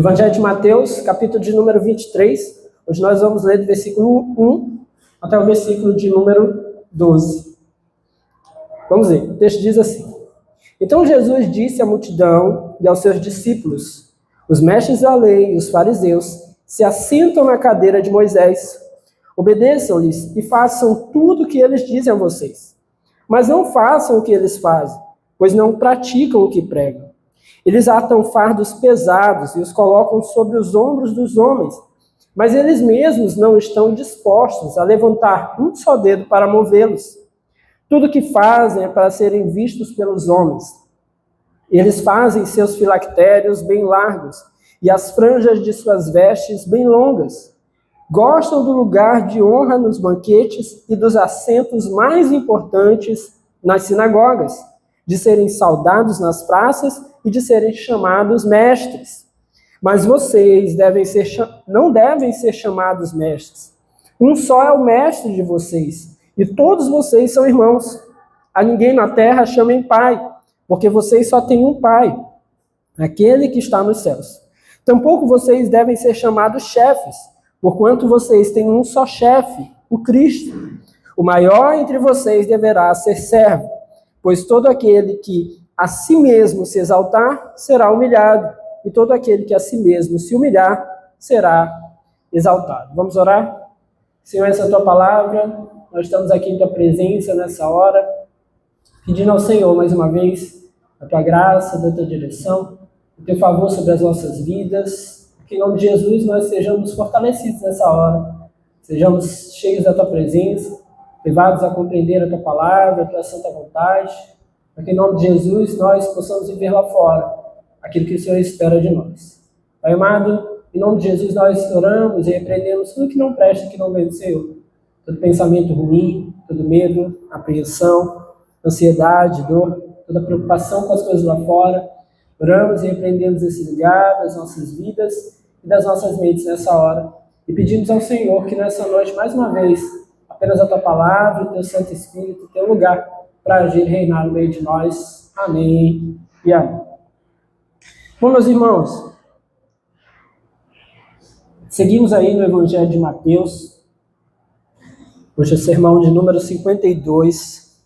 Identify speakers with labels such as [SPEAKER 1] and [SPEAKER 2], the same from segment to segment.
[SPEAKER 1] Evangelho de Mateus, capítulo de número 23. Hoje nós vamos ler do versículo 1 até o versículo de número 12. Vamos ver, o texto diz assim: Então Jesus disse à multidão e aos seus discípulos: Os mestres da lei e os fariseus se assentam na cadeira de Moisés. Obedeçam-lhes e façam tudo o que eles dizem a vocês. Mas não façam o que eles fazem, pois não praticam o que pregam. Eles atam fardos pesados e os colocam sobre os ombros dos homens, mas eles mesmos não estão dispostos a levantar um só dedo para movê-los. Tudo o que fazem é para serem vistos pelos homens. Eles fazem seus filactérios bem largos e as franjas de suas vestes bem longas. Gostam do lugar de honra nos banquetes e dos assentos mais importantes nas sinagogas, de serem saudados nas praças e de serem chamados mestres. Mas vocês não devem ser chamados mestres. Um só é o mestre de vocês, e todos vocês são irmãos. A ninguém na terra chamem pai, porque vocês só têm um pai, aquele que está nos céus. Tampouco vocês devem ser chamados chefes, porquanto vocês têm um só chefe, o Cristo. O maior entre vocês deverá ser servo, pois todo aquele que a si mesmo se exaltar será humilhado, e todo aquele que a si mesmo se humilhar será exaltado. Vamos orar? Senhor, essa é a tua palavra, nós estamos aqui em tua presença nessa hora, pedindo ao Senhor mais uma vez a tua graça, a tua direção, o teu favor sobre as nossas vidas, que em nome de Jesus nós sejamos fortalecidos nessa hora, sejamos cheios da tua presença, levados a compreender a tua palavra, a tua santa vontade, para que em nome de Jesus nós possamos viver lá fora aquilo que o Senhor espera de nós. Pai amado, em nome de Jesus nós oramos e repreendemos tudo que não presta, que não vem do Senhor. Todo pensamento ruim, todo medo, apreensão, ansiedade, dor, toda preocupação com as coisas lá fora. Oramos e repreendemos esse lugar das nossas vidas e das nossas mentes nessa hora. E pedimos ao Senhor que nessa noite, mais uma vez, apenas a tua palavra, o teu Santo Espírito, o teu lugar para agir e reinar no meio de nós. Amém e amém. Bom, meus irmãos, seguimos aí no Evangelho de Mateus. Hoje é o sermão de número 52.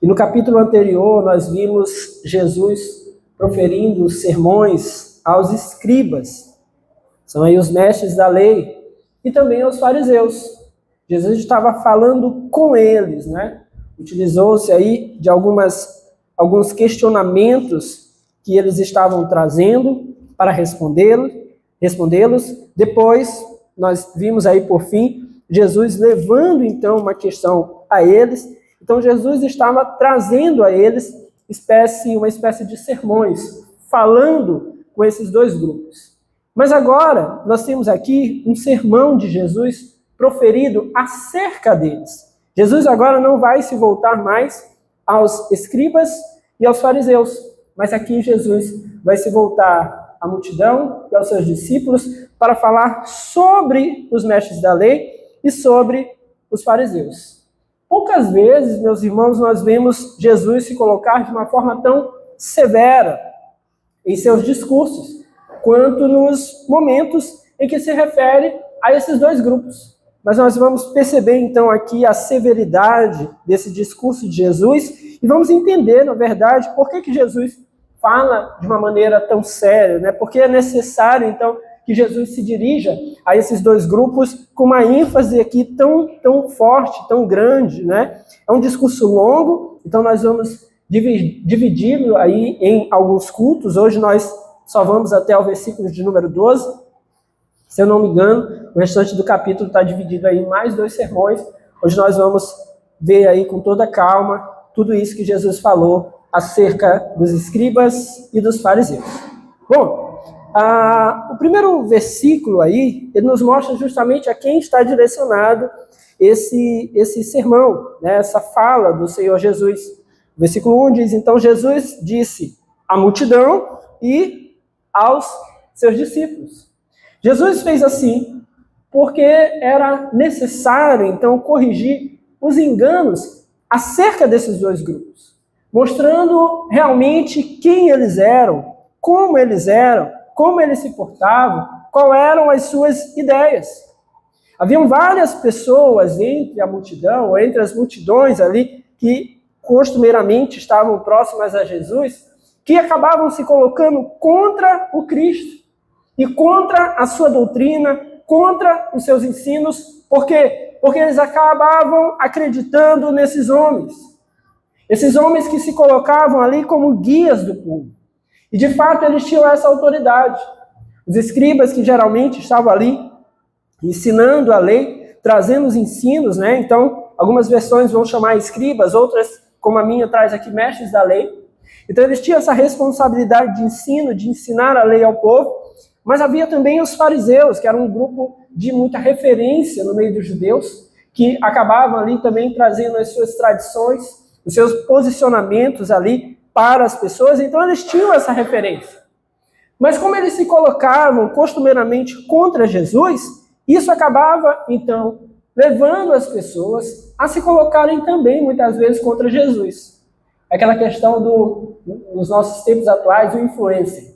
[SPEAKER 1] E no capítulo anterior nós vimos Jesus proferindo sermões aos escribas. São aí os mestres da lei e também aos fariseus. Jesus estava falando com eles, né? Utilizou-se aí de alguns questionamentos que eles estavam trazendo para respondê-los. Depois, nós vimos aí por fim, Jesus levando então uma questão a eles. Então, Jesus estava trazendo a eles uma espécie de sermões, falando com esses dois grupos. Mas agora, nós temos aqui um sermão de Jesus proferido acerca deles. Jesus agora não vai se voltar mais aos escribas e aos fariseus, mas aqui Jesus vai se voltar à multidão e aos seus discípulos para falar sobre os mestres da lei e sobre os fariseus. Poucas vezes, meus irmãos, nós vemos Jesus se colocar de uma forma tão severa em seus discursos, quanto nos momentos em que se refere a esses dois grupos. Mas nós vamos perceber, então, aqui a severidade desse discurso de Jesus e vamos entender, na verdade, por que Jesus fala de uma maneira tão séria, né? Porque é necessário, então, que Jesus se dirija a esses dois grupos com uma ênfase aqui tão forte, tão grande, né? É um discurso longo, então nós vamos dividi-lo aí em alguns cultos. Hoje nós só vamos até o versículo de número 12. Se eu não me engano, o restante do capítulo está dividido aí em mais 2 sermões. Hoje nós vamos ver aí com toda calma tudo isso que Jesus falou acerca dos escribas e dos fariseus. Bom, o primeiro versículo aí, ele nos mostra justamente a quem está direcionado esse sermão, né, essa fala do Senhor Jesus. O versículo 1 diz: Então Jesus disse à multidão e aos seus discípulos. Jesus fez assim porque era necessário, então, corrigir os enganos acerca desses dois grupos, mostrando realmente quem eles eram, como como eles se portavam, quais eram as suas ideias. Haviam várias pessoas entre a multidão, ou entre as multidões ali, que costumeiramente estavam próximas a Jesus, que acabavam se colocando contra o Cristo e contra a sua doutrina, contra os seus ensinos. Por quê? Porque eles acabavam acreditando nesses homens. Esses homens que se colocavam ali como guias do povo. E de fato eles tinham essa autoridade. Os escribas que geralmente estavam ali ensinando a lei, trazendo os ensinos, né? Então, algumas versões vão chamar escribas, outras, como a minha, traz aqui mestres da lei. Então eles tinham essa responsabilidade de ensino, de ensinar a lei ao povo, mas havia também os fariseus, que eram um grupo de muita referência no meio dos judeus, que acabavam ali também trazendo as suas tradições, os seus posicionamentos ali para as pessoas, então eles tinham essa referência. Mas como eles se colocavam costumeiramente contra Jesus, isso acabava, então, levando as pessoas a se colocarem também, muitas vezes, contra Jesus. Aquela questão nos nossos tempos atuais, do influencer.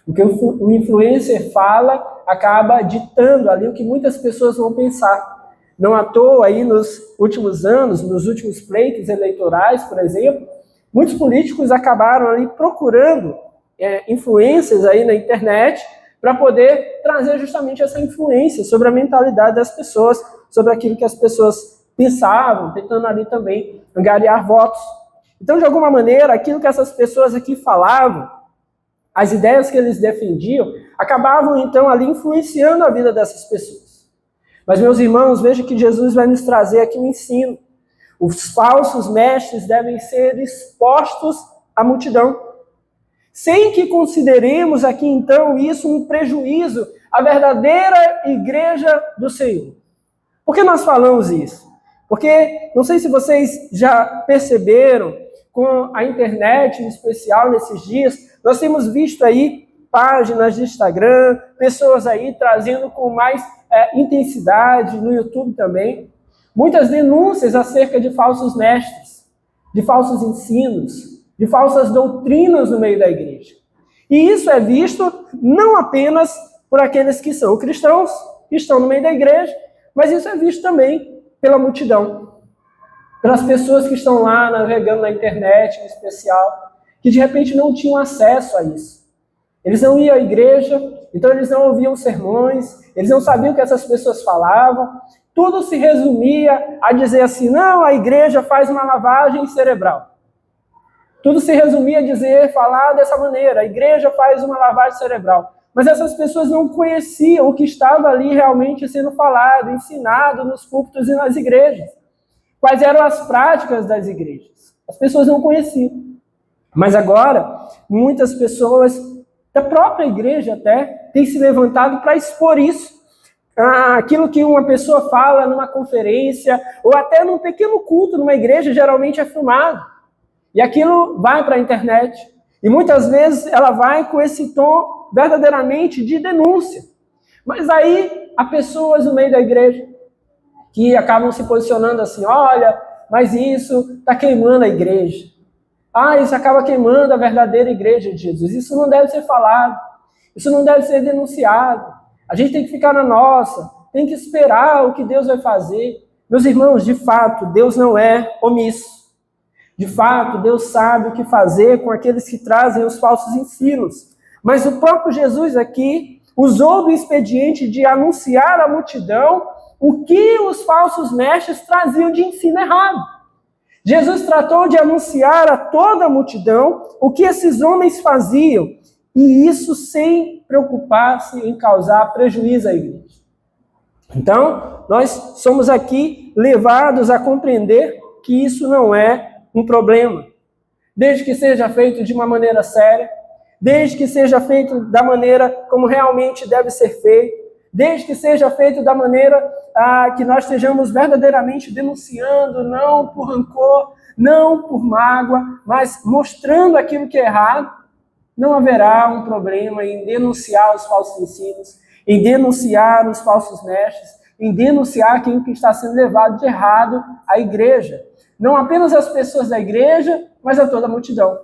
[SPEAKER 1] O que o influencer fala acaba ditando ali o que muitas pessoas vão pensar. Não à toa, aí nos últimos anos, nos últimos pleitos eleitorais, por exemplo, muitos políticos acabaram ali procurando influências aí na internet para poder trazer justamente essa influência sobre a mentalidade das pessoas, sobre aquilo que as pessoas pensavam, tentando ali também angariar votos. Então, de alguma maneira, aquilo que essas pessoas aqui falavam, as ideias que eles defendiam, acabavam então ali influenciando a vida dessas pessoas. Mas, meus irmãos, veja que Jesus vai nos trazer aqui um ensino. Os falsos mestres devem ser expostos à multidão, sem que consideremos aqui então isso um prejuízo à verdadeira igreja do Senhor. Por que nós falamos isso? Porque, não sei se vocês já perceberam, com a internet em especial nesses dias, nós temos visto aí páginas de Instagram, pessoas aí trazendo com mais intensidade, no YouTube também, muitas denúncias acerca de falsos mestres, de falsos ensinos, de falsas doutrinas no meio da igreja. E isso é visto não apenas por aqueles que são cristãos, que estão no meio da igreja, mas isso é visto também pela multidão, pelas pessoas que estão lá navegando na internet, em especial, que de repente não tinham acesso a isso. Eles não iam à igreja, então eles não ouviam sermões, eles não sabiam o que essas pessoas falavam. Tudo se resumia a dizer assim, não, a igreja faz uma lavagem cerebral. Tudo se resumia a falar dessa maneira, a igreja faz uma lavagem cerebral. Mas essas pessoas não conheciam o que estava ali realmente sendo falado, ensinado nos púlpitos e nas igrejas. Quais eram as práticas das igrejas? As pessoas não conheciam. Mas agora, muitas pessoas da própria igreja até têm se levantado para expor isso. Aquilo que uma pessoa fala numa conferência, ou até num pequeno culto numa igreja, geralmente é filmado. E aquilo vai para a internet. E muitas vezes ela vai com esse tom verdadeiramente de denúncia. Mas aí há pessoas no meio da igreja que acabam se posicionando assim, olha, mas isso está queimando a igreja. Isso acaba queimando a verdadeira igreja de Jesus. Isso não deve ser falado. Isso não deve ser denunciado. A gente tem que ficar na nossa. Tem que esperar o que Deus vai fazer. Meus irmãos, de fato, Deus não é omisso. De fato, Deus sabe o que fazer com aqueles que trazem os falsos ensinos. Mas o próprio Jesus aqui usou do expediente de anunciar à multidão o que os falsos mestres traziam de ensino errado. Jesus tratou de anunciar a toda a multidão o que esses homens faziam, e isso sem preocupar-se em causar prejuízo à igreja. Então, nós somos aqui levados a compreender que isso não é um problema, desde que seja feito de uma maneira séria, desde que seja feito da maneira como realmente deve ser feito, desde que seja feito da maneira que nós estejamos verdadeiramente denunciando, não por rancor, não por mágoa, mas mostrando aquilo que é errado, não haverá um problema em denunciar os falsos ensinos, em denunciar os falsos mestres, em denunciar aquilo que está sendo levado de errado à igreja. Não apenas as pessoas da igreja, mas a toda a multidão.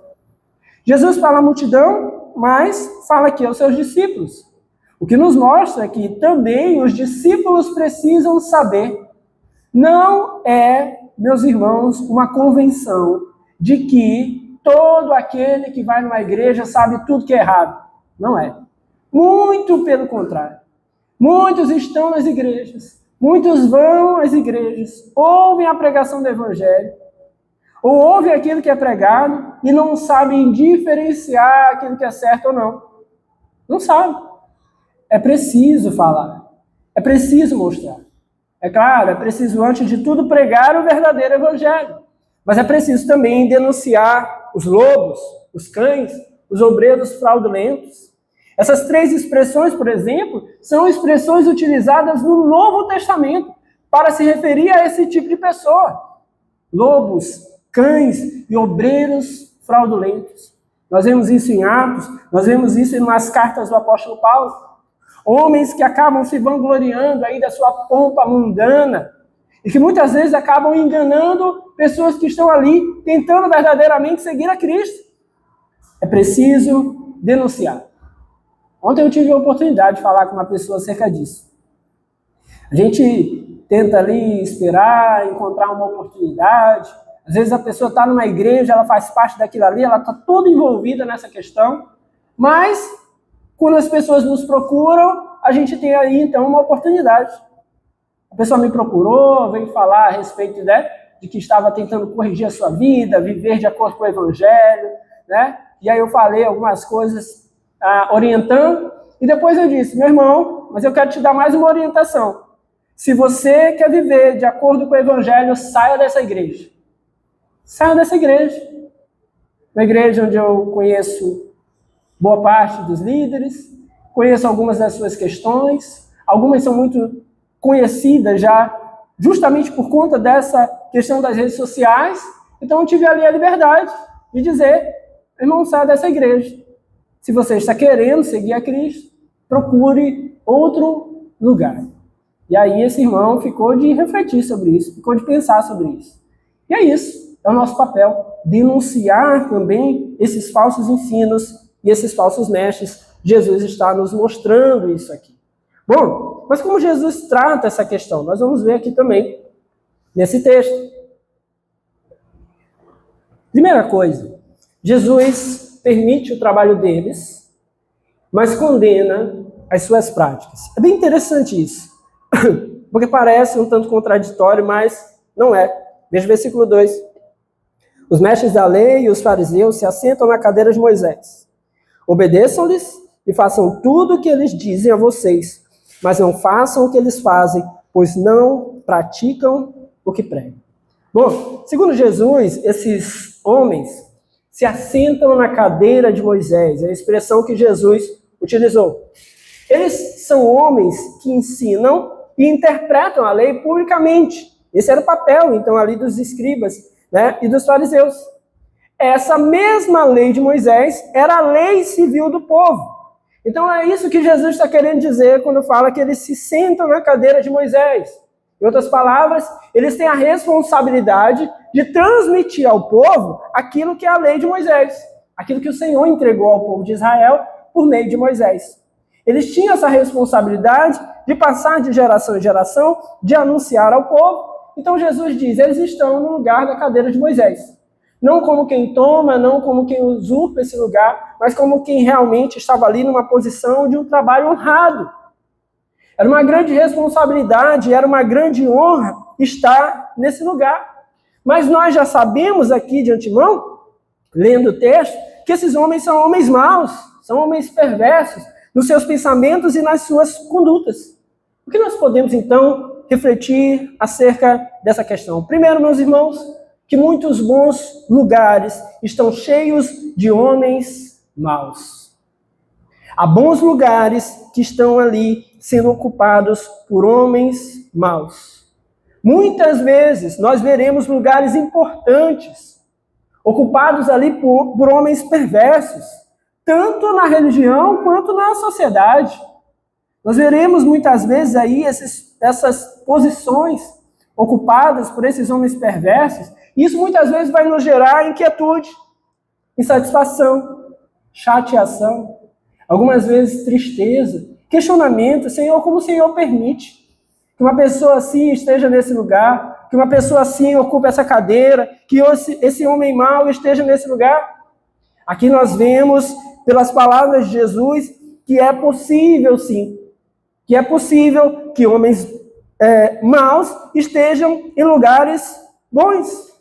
[SPEAKER 1] Jesus fala à multidão mas fala aqui aos seus discípulos. O que nos mostra que também os discípulos precisam saber. Não é, meus irmãos, uma convenção de que todo aquele que vai numa igreja sabe tudo que é errado. Não é. Muito pelo contrário. Muitos estão nas igrejas, muitos vão às igrejas, ouvem a pregação do evangelho, ou ouvem aquilo que é pregado e não sabem diferenciar aquilo que é certo ou não. Não sabem. É preciso falar, é preciso mostrar. É claro, é preciso, antes de tudo, pregar o verdadeiro evangelho. Mas é preciso também denunciar os lobos, os cães, os obreiros fraudulentos. Essas três expressões, por exemplo, são expressões utilizadas no Novo Testamento para se referir a esse tipo de pessoa. Lobos, cães e obreiros fraudulentos. Nós vemos isso em Atos, nós vemos isso nas cartas do apóstolo Paulo. Homens que acabam se vangloriando aí da sua pompa mundana e que muitas vezes acabam enganando pessoas que estão ali tentando verdadeiramente seguir a Cristo. É preciso denunciar. Ontem eu tive a oportunidade de falar com uma pessoa acerca disso. A gente tenta ali esperar, encontrar uma oportunidade. Às vezes a pessoa está numa igreja, ela faz parte daquilo ali, ela está toda envolvida nessa questão. Mas, quando as pessoas nos procuram, a gente tem aí então uma oportunidade. A pessoa me procurou, veio falar a respeito de que estava tentando corrigir a sua vida, viver de acordo com o evangelho, né? E aí eu falei algumas coisas orientando, e depois eu disse, meu irmão, mas eu quero te dar mais uma orientação. Se você quer viver de acordo com o evangelho, saia dessa igreja. Saia dessa igreja. Uma igreja onde eu conheço boa parte dos líderes, conheço algumas das suas questões, algumas são muito conhecidas já, justamente por conta dessa questão das redes sociais, então eu tive ali a liberdade de dizer, irmão, saia dessa igreja. Se você está querendo seguir a Cristo, procure outro lugar. E aí esse irmão ficou de refletir sobre isso, ficou de pensar sobre isso. E é isso, é o nosso papel, denunciar também esses falsos ensinos e esses falsos mestres. Jesus está nos mostrando isso aqui. Bom, mas como Jesus trata essa questão? Nós vamos ver aqui também, nesse texto. Primeira coisa, Jesus permite o trabalho deles, mas condena as suas práticas. É bem interessante isso, porque parece um tanto contraditório, mas não é. Veja o versículo 2. Os mestres da lei e os fariseus se assentam na cadeira de Moisés. Obedeçam-lhes e façam tudo o que eles dizem a vocês, mas não façam o que eles fazem, pois não praticam o que pregam. Bom, segundo Jesus, esses homens se assentam na cadeira de Moisés, é a expressão que Jesus utilizou. Eles são homens que ensinam e interpretam a lei publicamente. Esse era o papel, então, ali dos escribas, né, e dos fariseus. Essa mesma lei de Moisés era a lei civil do povo. Então é isso que Jesus está querendo dizer quando fala que eles se sentam na cadeira de Moisés. Em outras palavras, eles têm a responsabilidade de transmitir ao povo aquilo que é a lei de Moisés, aquilo que o Senhor entregou ao povo de Israel por meio de Moisés. Eles tinham essa responsabilidade de passar de geração em geração, de anunciar ao povo. Então Jesus diz, eles estão no lugar da cadeira de Moisés. Não como quem toma, não como quem usurpa esse lugar, mas como quem realmente estava ali numa posição de um trabalho honrado. Era uma grande responsabilidade, era uma grande honra estar nesse lugar. Mas nós já sabemos aqui de antemão, lendo o texto, que esses homens são homens maus, são homens perversos nos seus pensamentos e nas suas condutas. O que nós podemos, então, refletir acerca dessa questão? Primeiro, meus irmãos, que muitos bons lugares estão cheios de homens maus. Há bons lugares que estão ali sendo ocupados por homens maus. Muitas vezes nós veremos lugares importantes ocupados ali por homens perversos, tanto na religião quanto na sociedade. Nós veremos muitas vezes aí essas posições ocupadas por esses homens perversos, e isso muitas vezes vai nos gerar inquietude, insatisfação. chateação, algumas vezes tristeza, questionamento. Senhor, como o Senhor permite que uma pessoa assim esteja nesse lugar, que uma pessoa assim ocupe essa cadeira, que esse homem mau esteja nesse lugar? Aqui nós vemos, pelas palavras de Jesus, que é possível sim, que é possível que homens maus estejam em lugares bons.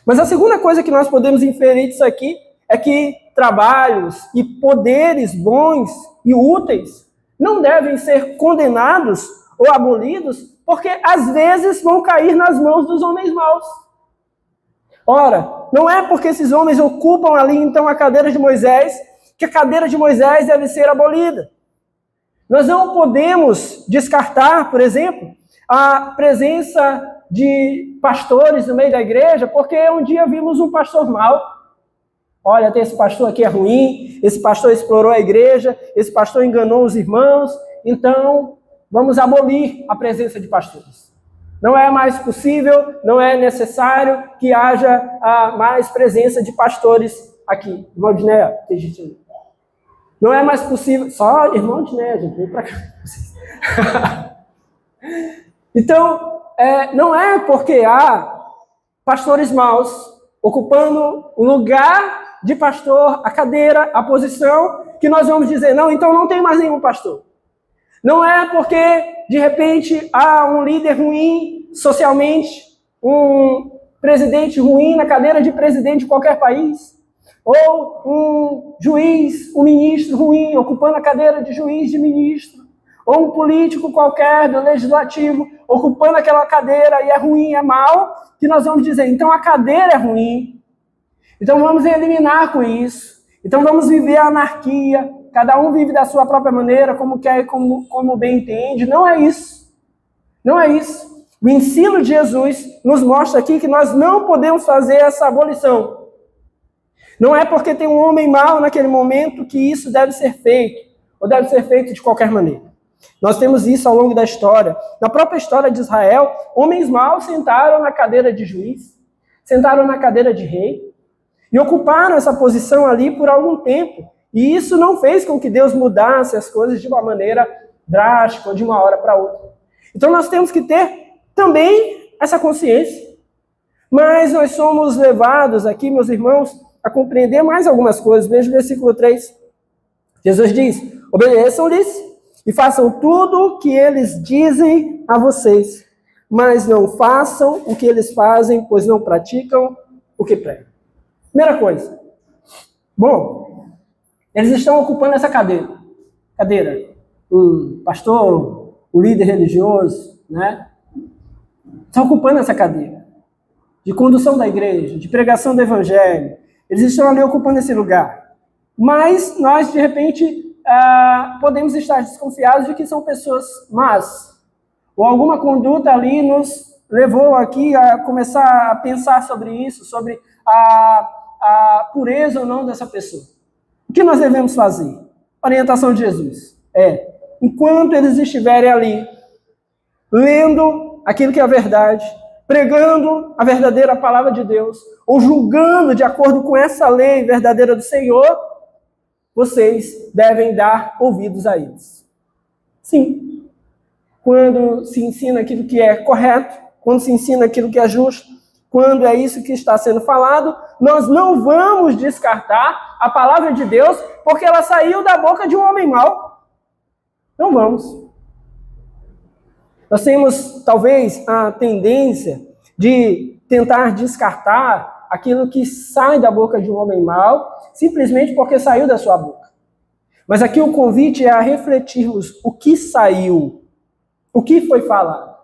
[SPEAKER 1] Mas a segunda coisa que nós podemos inferir disso aqui é que trabalhos e poderes bons e úteis não devem ser condenados ou abolidos, porque às vezes vão cair nas mãos dos homens maus. Ora, não é porque esses homens ocupam ali então a cadeira de Moisés, que a cadeira de Moisés deve ser abolida. Nós não podemos descartar, por exemplo, a presença de pastores no meio da igreja, porque um dia vimos um pastor mau. Olha, esse pastor aqui é ruim, esse pastor explorou a igreja, esse pastor enganou os irmãos, então vamos abolir a presença de pastores. Não é mais possível, não é necessário que haja mais presença de pastores aqui. Irmão de Né, tem gente aí. Não é mais possível, só irmão de Né, gente, vem pra cá. Então, não é porque há pastores maus ocupando o lugar de pastor, a cadeira, a posição, que nós vamos dizer, não, então não tem mais nenhum pastor. Não é porque, de repente, há um líder ruim socialmente, um presidente ruim na cadeira de presidente de qualquer país, ou um juiz, um ministro ruim ocupando a cadeira de juiz, de ministro, ou um político qualquer do legislativo ocupando aquela cadeira e é ruim, é mau, que nós vamos dizer, então a cadeira é ruim, então vamos eliminar com isso, então vamos viver a anarquia, cada um vive da sua própria maneira, como quer e como bem entende. Não é isso. Não é isso. O ensino de Jesus nos mostra aqui que nós não podemos fazer essa abolição. Não é porque tem um homem mau naquele momento que isso deve ser feito, ou deve ser feito de qualquer maneira. Nós temos isso ao longo da história. Na própria história de Israel, homens maus sentaram na cadeira de juiz, sentaram na cadeira de rei, e ocuparam essa posição ali por algum tempo. E isso não fez com que Deus mudasse as coisas de uma maneira drástica ou de uma hora para outra. Então nós temos que ter também essa consciência. Mas nós somos levados aqui, meus irmãos, a compreender mais algumas coisas. Veja o versículo 3. Jesus diz, obedeçam-lhes e façam tudo o que eles dizem a vocês, mas não façam o que eles fazem, pois não praticam o que pregam. Primeira coisa. Bom, eles estão ocupando essa cadeira. Um pastor, um líder religioso, né? Estão ocupando essa cadeira. De condução da igreja, de pregação do evangelho. Eles estão ali ocupando esse lugar. Mas nós, de repente, podemos estar desconfiados de que são pessoas más. Ou alguma conduta ali nos levou aqui a começar a pensar sobre isso, sobre a pureza ou não dessa pessoa. O que nós devemos fazer? A orientação de Jesus enquanto eles estiverem ali, lendo aquilo que é a verdade, pregando a verdadeira palavra de Deus, ou julgando de acordo com essa lei verdadeira do Senhor, vocês devem dar ouvidos a eles. Sim. Quando se ensina aquilo que é correto, quando se ensina aquilo que é justo, quando é isso que está sendo falado, nós não vamos descartar a palavra de Deus porque ela saiu da boca de um homem mau. Não vamos. Nós temos, talvez, a tendência de tentar descartar aquilo que sai da boca de um homem mau, simplesmente porque saiu da sua boca. Mas aqui o convite é a refletirmos o que saiu, o que foi falado.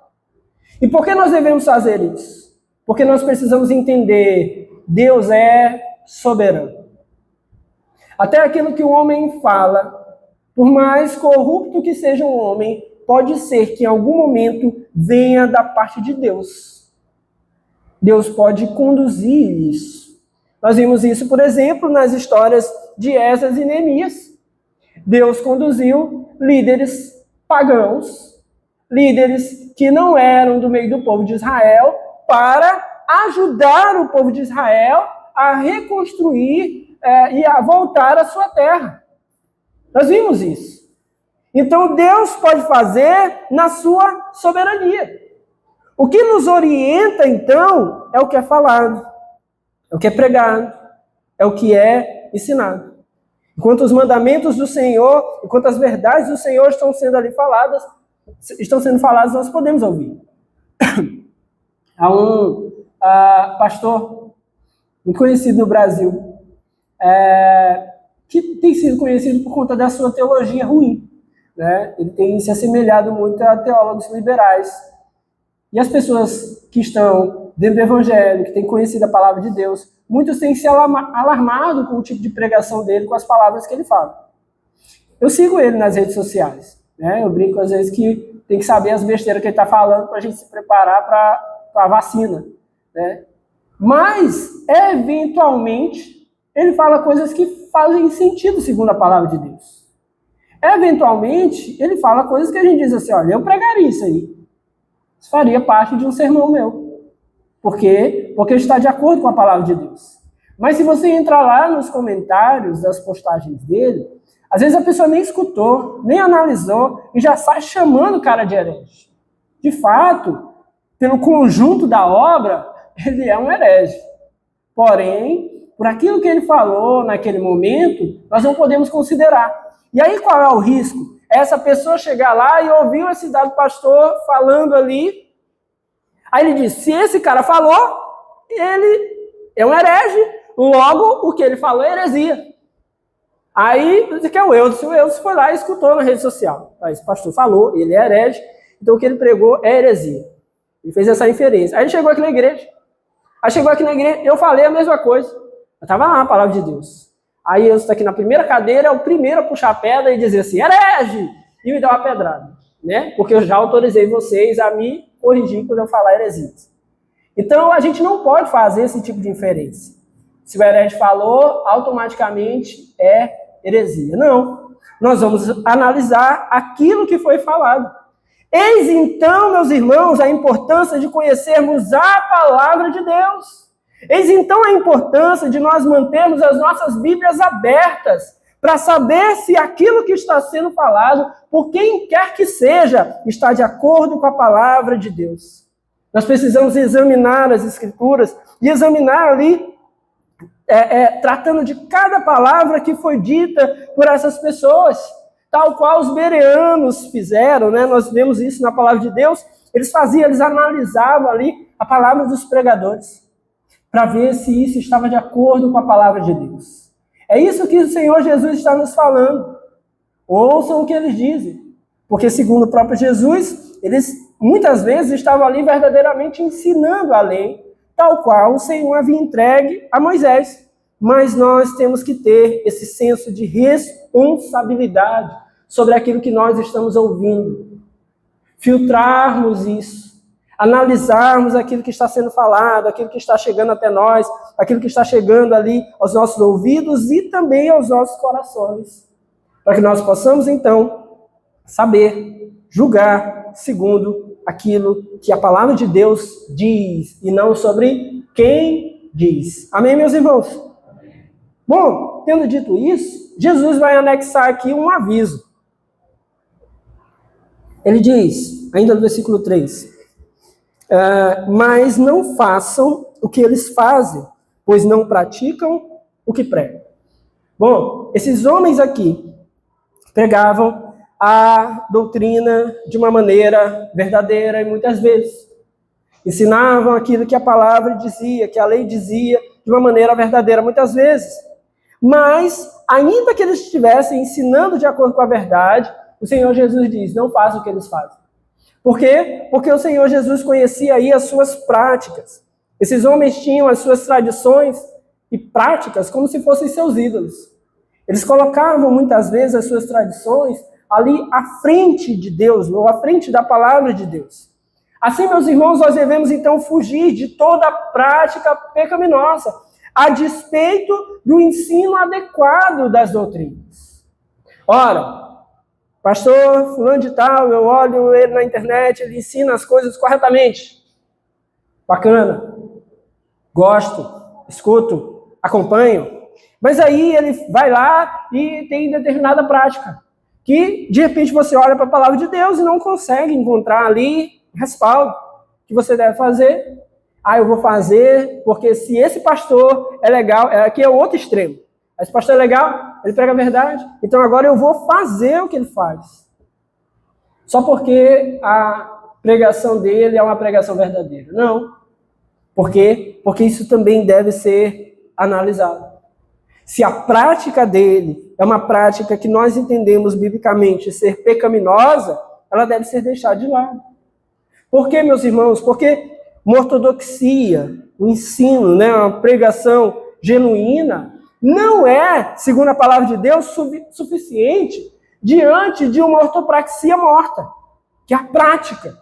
[SPEAKER 1] E por que nós devemos fazer isso? Porque nós precisamos entender, Deus é soberano. Até aquilo que o homem fala, por mais corrupto que seja um homem, pode ser que em algum momento venha da parte de Deus. Deus pode conduzir isso. Nós vimos isso, por exemplo, nas histórias de Esdras e Neemias. Deus conduziu líderes pagãos, líderes que não eram do meio do povo de Israel, para ajudar o povo de Israel a reconstruir ia voltar à sua terra. Nós vimos isso. Então, Deus pode fazer na sua soberania. O que nos orienta, então, é o que é falado, é o que é pregado, é o que é ensinado. Enquanto os mandamentos do Senhor, enquanto as verdades do Senhor estão sendo faladas, nós podemos ouvir. Há um pastor muito conhecido no Brasil, que tem sido conhecido por conta da sua teologia ruim, né? Ele tem se assemelhado muito a teólogos liberais. E as pessoas que estão dentro do Evangelho, que têm conhecido a palavra de Deus, muitos têm se alarmado com o tipo de pregação dele, com as palavras que ele fala. Eu sigo ele nas redes sociais, né? Eu brinco às vezes que tem que saber as besteiras que ele está falando para a gente se preparar para a vacina, né? Mas, eventualmente, ele fala coisas que fazem sentido segundo a palavra de Deus. Eventualmente, ele fala coisas que a gente diz assim, olha, eu pregaria isso aí. Isso faria parte de um sermão meu. Por quê? Porque está de acordo com a palavra de Deus. Mas se você entrar lá nos comentários das postagens dele, às vezes a pessoa nem escutou, nem analisou e já sai chamando o cara de herege. De fato, pelo conjunto da obra, ele é um herege. Porém, por aquilo que ele falou naquele momento, nós não podemos considerar. E aí qual é o risco? Essa pessoa chegar lá e ouvir esse dado pastor falando ali. Aí ele diz, se esse cara falou, ele é um herege, logo o que ele falou é heresia. Aí, que é o Eudes foi lá e escutou na rede social. Aí, esse pastor falou, ele é herege, então o que ele pregou é heresia. Ele fez essa inferência. Aí ele chegou aqui na igreja. Eu falei a mesma coisa. Eu estava lá, a palavra de Deus. Aí eu estou aqui na primeira cadeira, é o primeiro a puxar a pedra e dizer assim, herege! E me dar uma pedrada, né? Porque eu já autorizei vocês a me corrigir quando eu falar heresias. Então, a gente não pode fazer esse tipo de inferência. Se o herege falou, automaticamente é heresia. Não. Nós vamos analisar aquilo que foi falado. Eis então, meus irmãos, a importância de conhecermos a palavra de Deus. Eis então a importância de nós mantermos as nossas Bíblias abertas para saber se aquilo que está sendo falado, por quem quer que seja, está de acordo com a palavra de Deus. Nós precisamos examinar as Escrituras e examinar ali, tratando de cada palavra que foi dita por essas pessoas, tal qual os bereanos fizeram, né? Nós vemos isso na palavra de Deus. Eles analisavam ali a palavra dos pregadores, para ver se isso estava de acordo com a palavra de Deus. É isso que o Senhor Jesus está nos falando. Ouçam o que eles dizem. Porque, segundo o próprio Jesus, eles muitas vezes estavam ali verdadeiramente ensinando a lei, tal qual o Senhor havia entregue a Moisés. Mas nós temos que ter esse senso de responsabilidade sobre aquilo que nós estamos ouvindo. Filtrarmos isso. Analisarmos aquilo que está sendo falado, aquilo que está chegando até nós, aquilo que está chegando ali aos nossos ouvidos e também aos nossos corações, para que nós possamos, então, saber, julgar segundo aquilo que a palavra de Deus diz, e não sobre quem diz. Amém, meus irmãos? Bom, tendo dito isso, Jesus vai anexar aqui um aviso. Ele diz, ainda no versículo 3... mas não façam o que eles fazem, pois não praticam o que pregam. Bom, esses homens aqui pregavam a doutrina de uma maneira verdadeira e muitas vezes ensinavam aquilo que a palavra dizia, que a lei dizia, de uma maneira verdadeira muitas vezes. Mas, ainda que eles estivessem ensinando de acordo com a verdade, o Senhor Jesus diz, não façam o que eles fazem. Por quê? Porque o Senhor Jesus conhecia aí as suas práticas. Esses homens tinham as suas tradições e práticas como se fossem seus ídolos. Eles colocavam muitas vezes as suas tradições ali à frente de Deus, ou à frente da palavra de Deus. Assim, meus irmãos, nós devemos então fugir de toda prática pecaminosa, a despeito do ensino adequado das doutrinas. Ora, pastor fulano de tal, eu olho ele na internet, ele ensina as coisas corretamente. Bacana. Gosto, escuto, acompanho. Mas aí ele vai lá e tem determinada prática, que de repente você olha para a palavra de Deus e não consegue encontrar ali respaldo que você deve fazer. Ah, eu vou fazer porque se esse pastor é legal, aqui é o outro extremo. Esse pastor é legal, ele prega a verdade, então agora eu vou fazer o que ele faz. Só porque a pregação dele é uma pregação verdadeira. Não. Por quê? Porque isso também deve ser analisado. Se a prática dele é uma prática que nós entendemos biblicamente ser pecaminosa, ela deve ser deixada de lado. Por quê, meus irmãos? Porque uma ortodoxia, um ensino, uma pregação genuína, não é, segundo a palavra de Deus, suficiente diante de uma ortopraxia morta, que é a prática.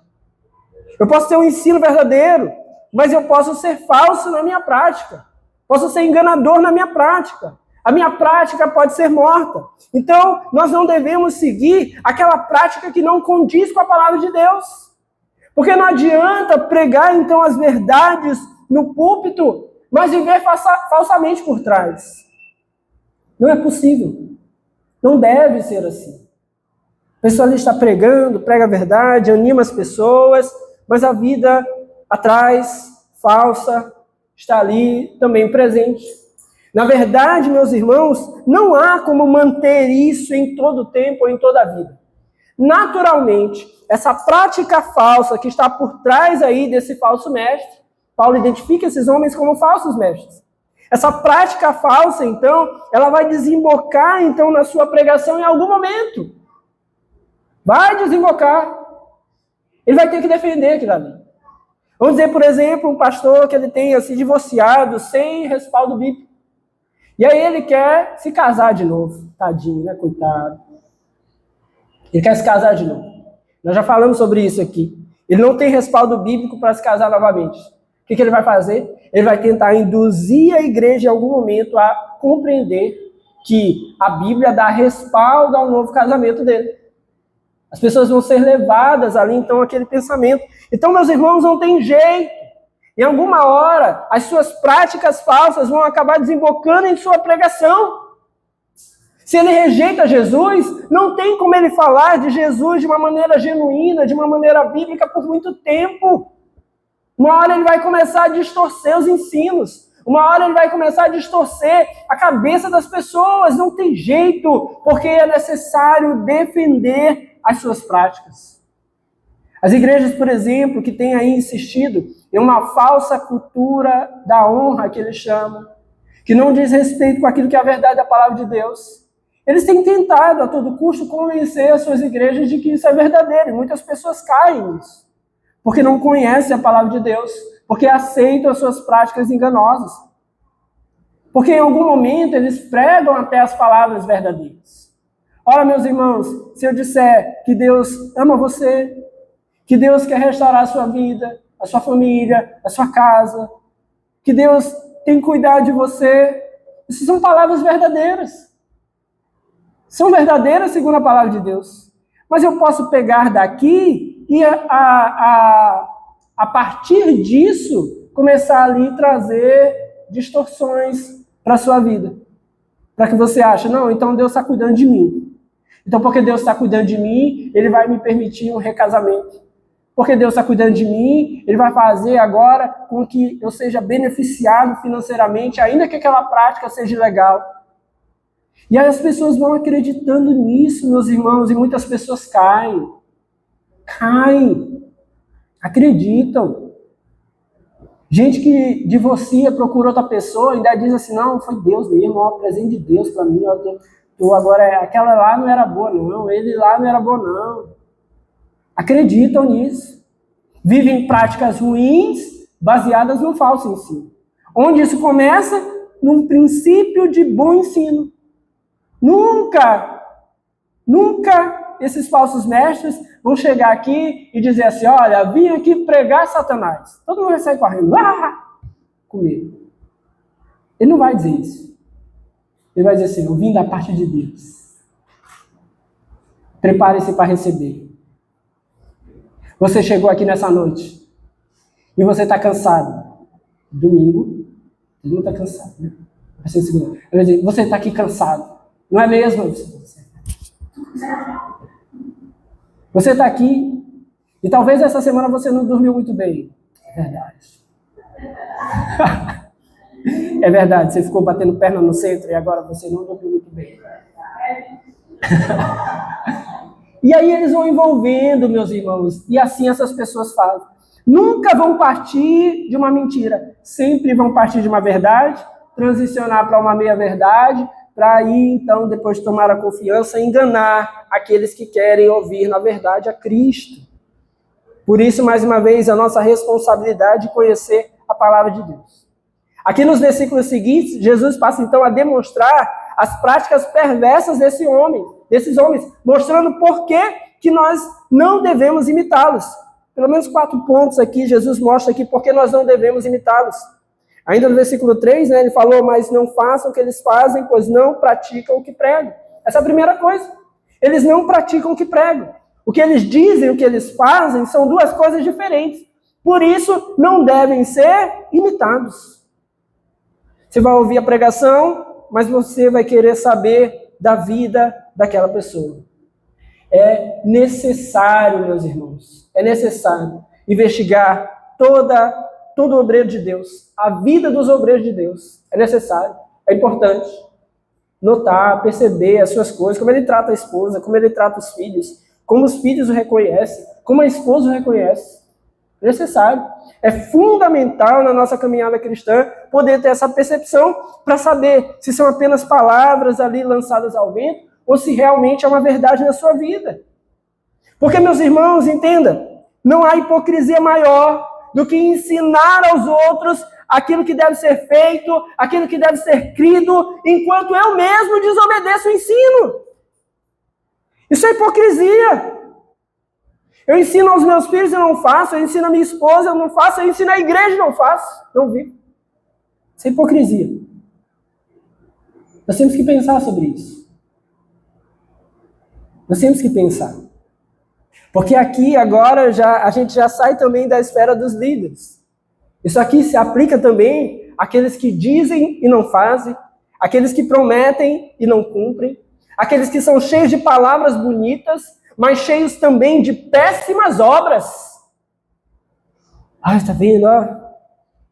[SPEAKER 1] Eu posso ter um ensino verdadeiro, mas eu posso ser falso na minha prática. Posso ser enganador na minha prática. A minha prática pode ser morta. Então, nós não devemos seguir aquela prática que não condiz com a palavra de Deus. Porque não adianta pregar, então, as verdades no púlpito, mas viver falsamente por trás. Não é possível. Não deve ser assim. A pessoa ali está pregando, prega a verdade, anima as pessoas, mas a vida atrás, falsa, está ali também presente. Na verdade, meus irmãos, não há como manter isso em todo o tempo ou em toda a vida. Naturalmente, essa prática falsa que está por trás aí desse falso mestre, Paulo identifica esses homens como falsos mestres. Essa prática falsa, então, ela vai desembocar, então, na sua pregação em algum momento. Vai desembocar. Ele vai ter que defender aquilo ali. Vamos dizer, por exemplo, um pastor que ele tenha se divorciado sem respaldo bíblico. E aí ele quer se casar de novo. Tadinho, né? Coitado. Ele quer se casar de novo. Nós já falamos sobre isso aqui. Ele não tem respaldo bíblico para se casar novamente. O que ele vai fazer? Ele vai tentar induzir a igreja em algum momento a compreender que a Bíblia dá respaldo ao novo casamento dele. As pessoas vão ser levadas ali, então, àquele pensamento. Então, meus irmãos, não tem jeito. Em alguma hora, as suas práticas falsas vão acabar desembocando em sua pregação. Se ele rejeita Jesus, não tem como ele falar de Jesus de uma maneira genuína, de uma maneira bíblica por muito tempo. Uma hora ele vai começar a distorcer os ensinos. Uma hora ele vai começar a distorcer a cabeça das pessoas. Não tem jeito, porque é necessário defender as suas práticas. As igrejas, por exemplo, que têm aí insistido em uma falsa cultura da honra, que eles chamam, que não diz respeito com aquilo que é a verdade da palavra de Deus, eles têm tentado a todo custo convencer as suas igrejas de que isso é verdadeiro. E muitas pessoas caem nisso, porque não conhecem a palavra de Deus, porque aceitam as suas práticas enganosas. Porque em algum momento eles pregam até as palavras verdadeiras. Ora, meus irmãos, se eu disser que Deus ama você, que Deus quer restaurar a sua vida, a sua família, a sua casa, que Deus tem cuidado de você, isso são palavras verdadeiras. São verdadeiras segundo a palavra de Deus. Mas eu posso pegar daqui e a partir disso começar ali trazer distorções para a sua vida. Para que você ache, não, então Deus está cuidando de mim. Então, porque Deus está cuidando de mim, Ele vai me permitir um recasamento. Porque Deus está cuidando de mim, Ele vai fazer agora com que eu seja beneficiado financeiramente, ainda que aquela prática seja ilegal. E aí as pessoas vão acreditando nisso, meus irmãos, e muitas pessoas caem. Caem. Acreditam. Gente que divorcia, procura outra pessoa, ainda diz assim, não, foi Deus mesmo, ó, presente de Deus para mim, ó, agora aquela lá não era boa não, ele lá não era bom não. Acreditam nisso. Vivem práticas ruins baseadas no falso ensino. Onde isso começa? Num princípio de bom ensino. Nunca esses falsos mestres vão chegar aqui e dizer assim, olha, vim aqui pregar Satanás. Todo mundo vai sair correndo, com medo. Ele não vai dizer isso. Ele vai dizer assim, eu vim da parte de Deus. Prepare-se para receber. Você chegou aqui nessa noite e você está cansado. Domingo, ele não está cansado, né? Vai ser segunda. Ele vai dizer, você está aqui cansado. Não é mesmo? Você está aqui e talvez essa semana você não dormiu muito bem. É verdade. É verdade, você ficou batendo perna no centro e agora você não dormiu muito bem. E aí eles vão envolvendo, meus irmãos, e assim essas pessoas fazem. Nunca vão partir de uma mentira, sempre vão partir de uma verdade, transicionar para uma meia-verdade, para aí, então, depois de tomar a confiança, enganar aqueles que querem ouvir, na verdade, a Cristo. Por isso, mais uma vez, a nossa responsabilidade de conhecer a palavra de Deus. Aqui nos versículos seguintes, Jesus passa, então, a demonstrar as práticas perversas desses homens, mostrando por que nós não devemos imitá-los. Pelo menos 4 pontos aqui, Jesus mostra aqui por que nós não devemos imitá-los. Ainda no versículo 3, ele falou, mas não façam o que eles fazem, pois não praticam o que pregam. Essa é a primeira coisa. Eles não praticam o que pregam. O que eles dizem e o que eles fazem são 2 coisas diferentes. Por isso, não devem ser imitados. Você vai ouvir a pregação, mas você vai querer saber da vida daquela pessoa. É necessário, meus irmãos, é necessário investigar todo obreiro de Deus, a vida dos obreiros de Deus. É necessário, é importante notar, perceber as suas coisas, como ele trata a esposa, como ele trata os filhos, como os filhos o reconhecem, como a esposa o reconhece. É necessário. É fundamental na nossa caminhada cristã poder ter essa percepção para saber se são apenas palavras ali lançadas ao vento ou se realmente é uma verdade na sua vida. Porque, meus irmãos, entenda, não há hipocrisia maior do que ensinar aos outros aquilo que deve ser feito, aquilo que deve ser crido, enquanto eu mesmo desobedeço o ensino. Isso é hipocrisia. Eu ensino aos meus filhos e não faço, eu ensino a minha esposa, eu não faço, eu ensino a igreja e não faço, não vivo. Isso é hipocrisia. Nós temos que pensar sobre isso. Nós temos que pensar. Porque aqui agora a gente já sai também da esfera dos líderes. Isso aqui se aplica também àqueles que dizem e não fazem, àqueles que prometem e não cumprem, àqueles que são cheios de palavras bonitas, mas cheios também de péssimas obras. Ah, está vendo?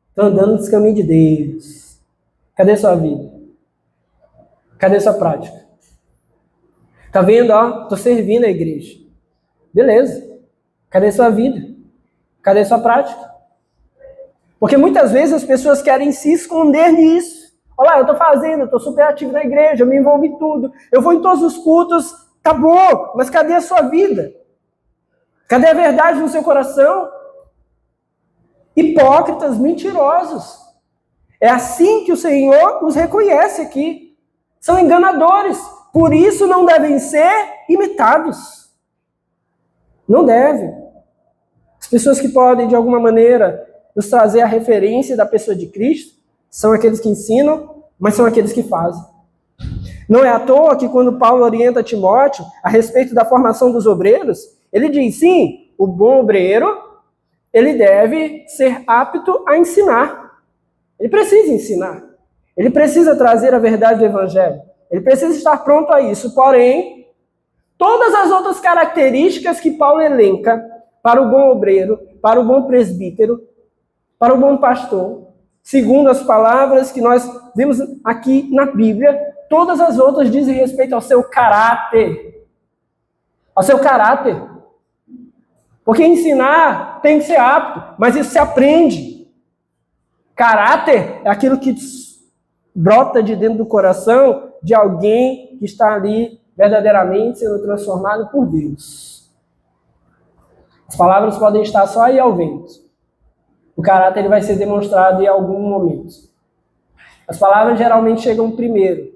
[SPEAKER 1] Estão andando nos caminhos de Deus. Cadê sua vida? Cadê sua prática? Está vendo? Estou servindo a igreja. Beleza. Cadê sua vida? Cadê sua prática? Porque muitas vezes as pessoas querem se esconder nisso. Olha lá, eu estou fazendo, eu estou super ativo na igreja, eu me envolvo em tudo, eu vou em todos os cultos, tá bom, mas cadê a sua vida? Cadê a verdade no seu coração? Hipócritas, mentirosos. É assim que o Senhor os reconhece aqui. São enganadores, por isso não devem ser imitados. Não devem. As pessoas que podem, de alguma maneira, nos trazer a referência da pessoa de Cristo são aqueles que ensinam, mas são aqueles que fazem. Não é à toa que quando Paulo orienta Timóteo a respeito da formação dos obreiros, ele diz, sim, o bom obreiro, ele deve ser apto a ensinar. Ele precisa ensinar. Ele precisa trazer a verdade do Evangelho. Ele precisa estar pronto a isso. Porém, todas as outras características que Paulo elenca para o bom obreiro, para o bom presbítero, para o bom pastor, segundo as palavras que nós vimos aqui na Bíblia, todas as outras dizem respeito ao seu caráter. Ao seu caráter. Porque ensinar tem que ser apto, mas isso se aprende. Caráter é aquilo que brota de dentro do coração de alguém que está ali verdadeiramente sendo transformado por Deus. As palavras podem estar só aí ao vento. O caráter ele vai ser demonstrado em algum momento. As palavras geralmente chegam primeiro.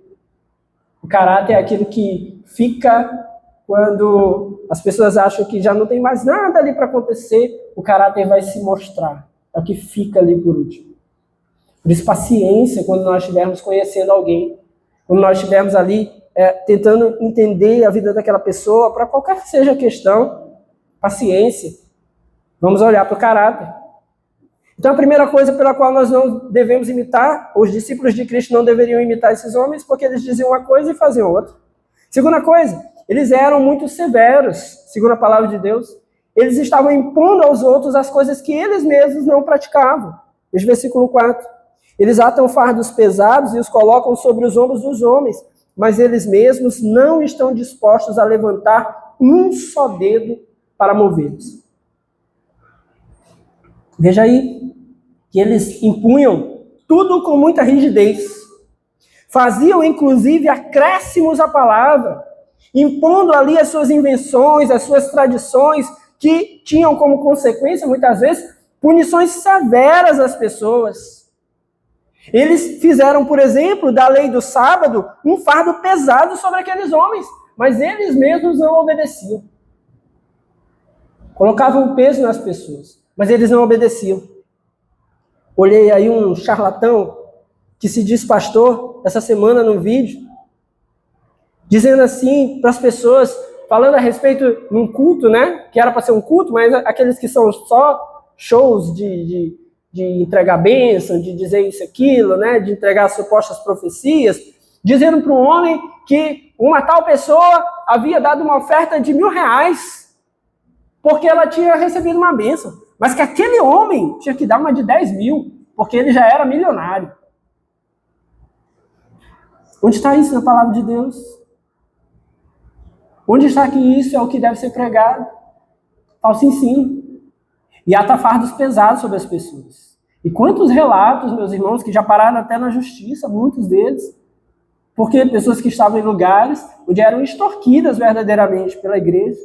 [SPEAKER 1] O caráter é aquilo que fica quando as pessoas acham que já não tem mais nada ali para acontecer. O caráter vai se mostrar. É o que fica ali por último. Por isso, paciência quando nós estivermos conhecendo alguém. Quando nós estivermos ali tentando entender a vida daquela pessoa, para qualquer que seja a questão, paciência. Vamos olhar para o caráter. Então, a primeira coisa pela qual nós não devemos imitar, os discípulos de Cristo não deveriam imitar esses homens, porque eles diziam uma coisa e faziam outra. Segunda coisa, eles eram muito severos, segundo a palavra de Deus. Eles estavam impondo aos outros as coisas que eles mesmos não praticavam. Veja o versículo 4. Eles atam fardos pesados e os colocam sobre os ombros dos homens, mas eles mesmos não estão dispostos a levantar um só dedo para movê-los. Veja aí que eles impunham tudo com muita rigidez. Faziam, inclusive, acréscimos à palavra, impondo ali as suas invenções, as suas tradições, que tinham como consequência, muitas vezes, punições severas às pessoas. Eles fizeram, por exemplo, da lei do sábado, um fardo pesado sobre aqueles homens, mas eles mesmos não obedeciam. Colocavam peso nas pessoas, mas eles não obedeciam. Olhei aí um charlatão que se diz pastor, essa semana no vídeo, dizendo assim para as pessoas, falando a respeito num culto, né? Que era para ser um culto, mas aqueles que são só shows de entregar bênção, de dizer isso e aquilo, né? De entregar supostas profecias, dizendo para um homem que uma tal pessoa havia dado uma oferta de R$1.000, porque ela tinha recebido uma bênção. Mas que aquele homem tinha que dar uma de 10.000, porque ele já era milionário. Onde está isso na palavra de Deus? Onde está que isso é o que deve ser pregado? Falso ensino. E ata fardos pesados sobre as pessoas. E quantos relatos, meus irmãos, que já pararam até na justiça, muitos deles, porque pessoas que estavam em lugares onde eram extorquidas verdadeiramente pela igreja,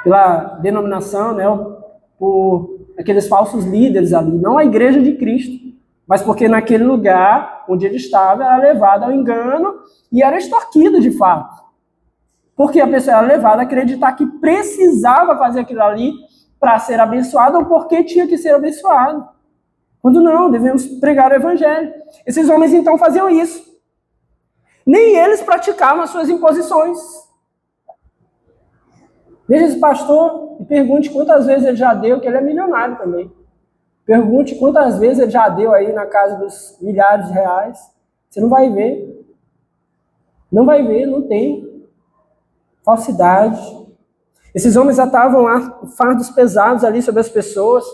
[SPEAKER 1] pela denominação, né, por aqueles falsos líderes ali, não a igreja de Cristo, mas porque naquele lugar onde ele estava era levado ao engano e era extorquido de fato. Porque a pessoa era levada a acreditar que precisava fazer aquilo ali para ser abençoado ou porque tinha que ser abençoado. Quando não, devemos pregar o evangelho. Esses homens então faziam isso. Nem eles praticavam as suas imposições. Veja esse pastor e pergunte quantas vezes ele já deu, que ele é milionário também. Pergunte quantas vezes ele já deu aí na casa dos milhares de reais. Você não vai ver. Não vai ver, não tem. Falsidade. Esses homens atavam fardos pesados ali sobre as pessoas,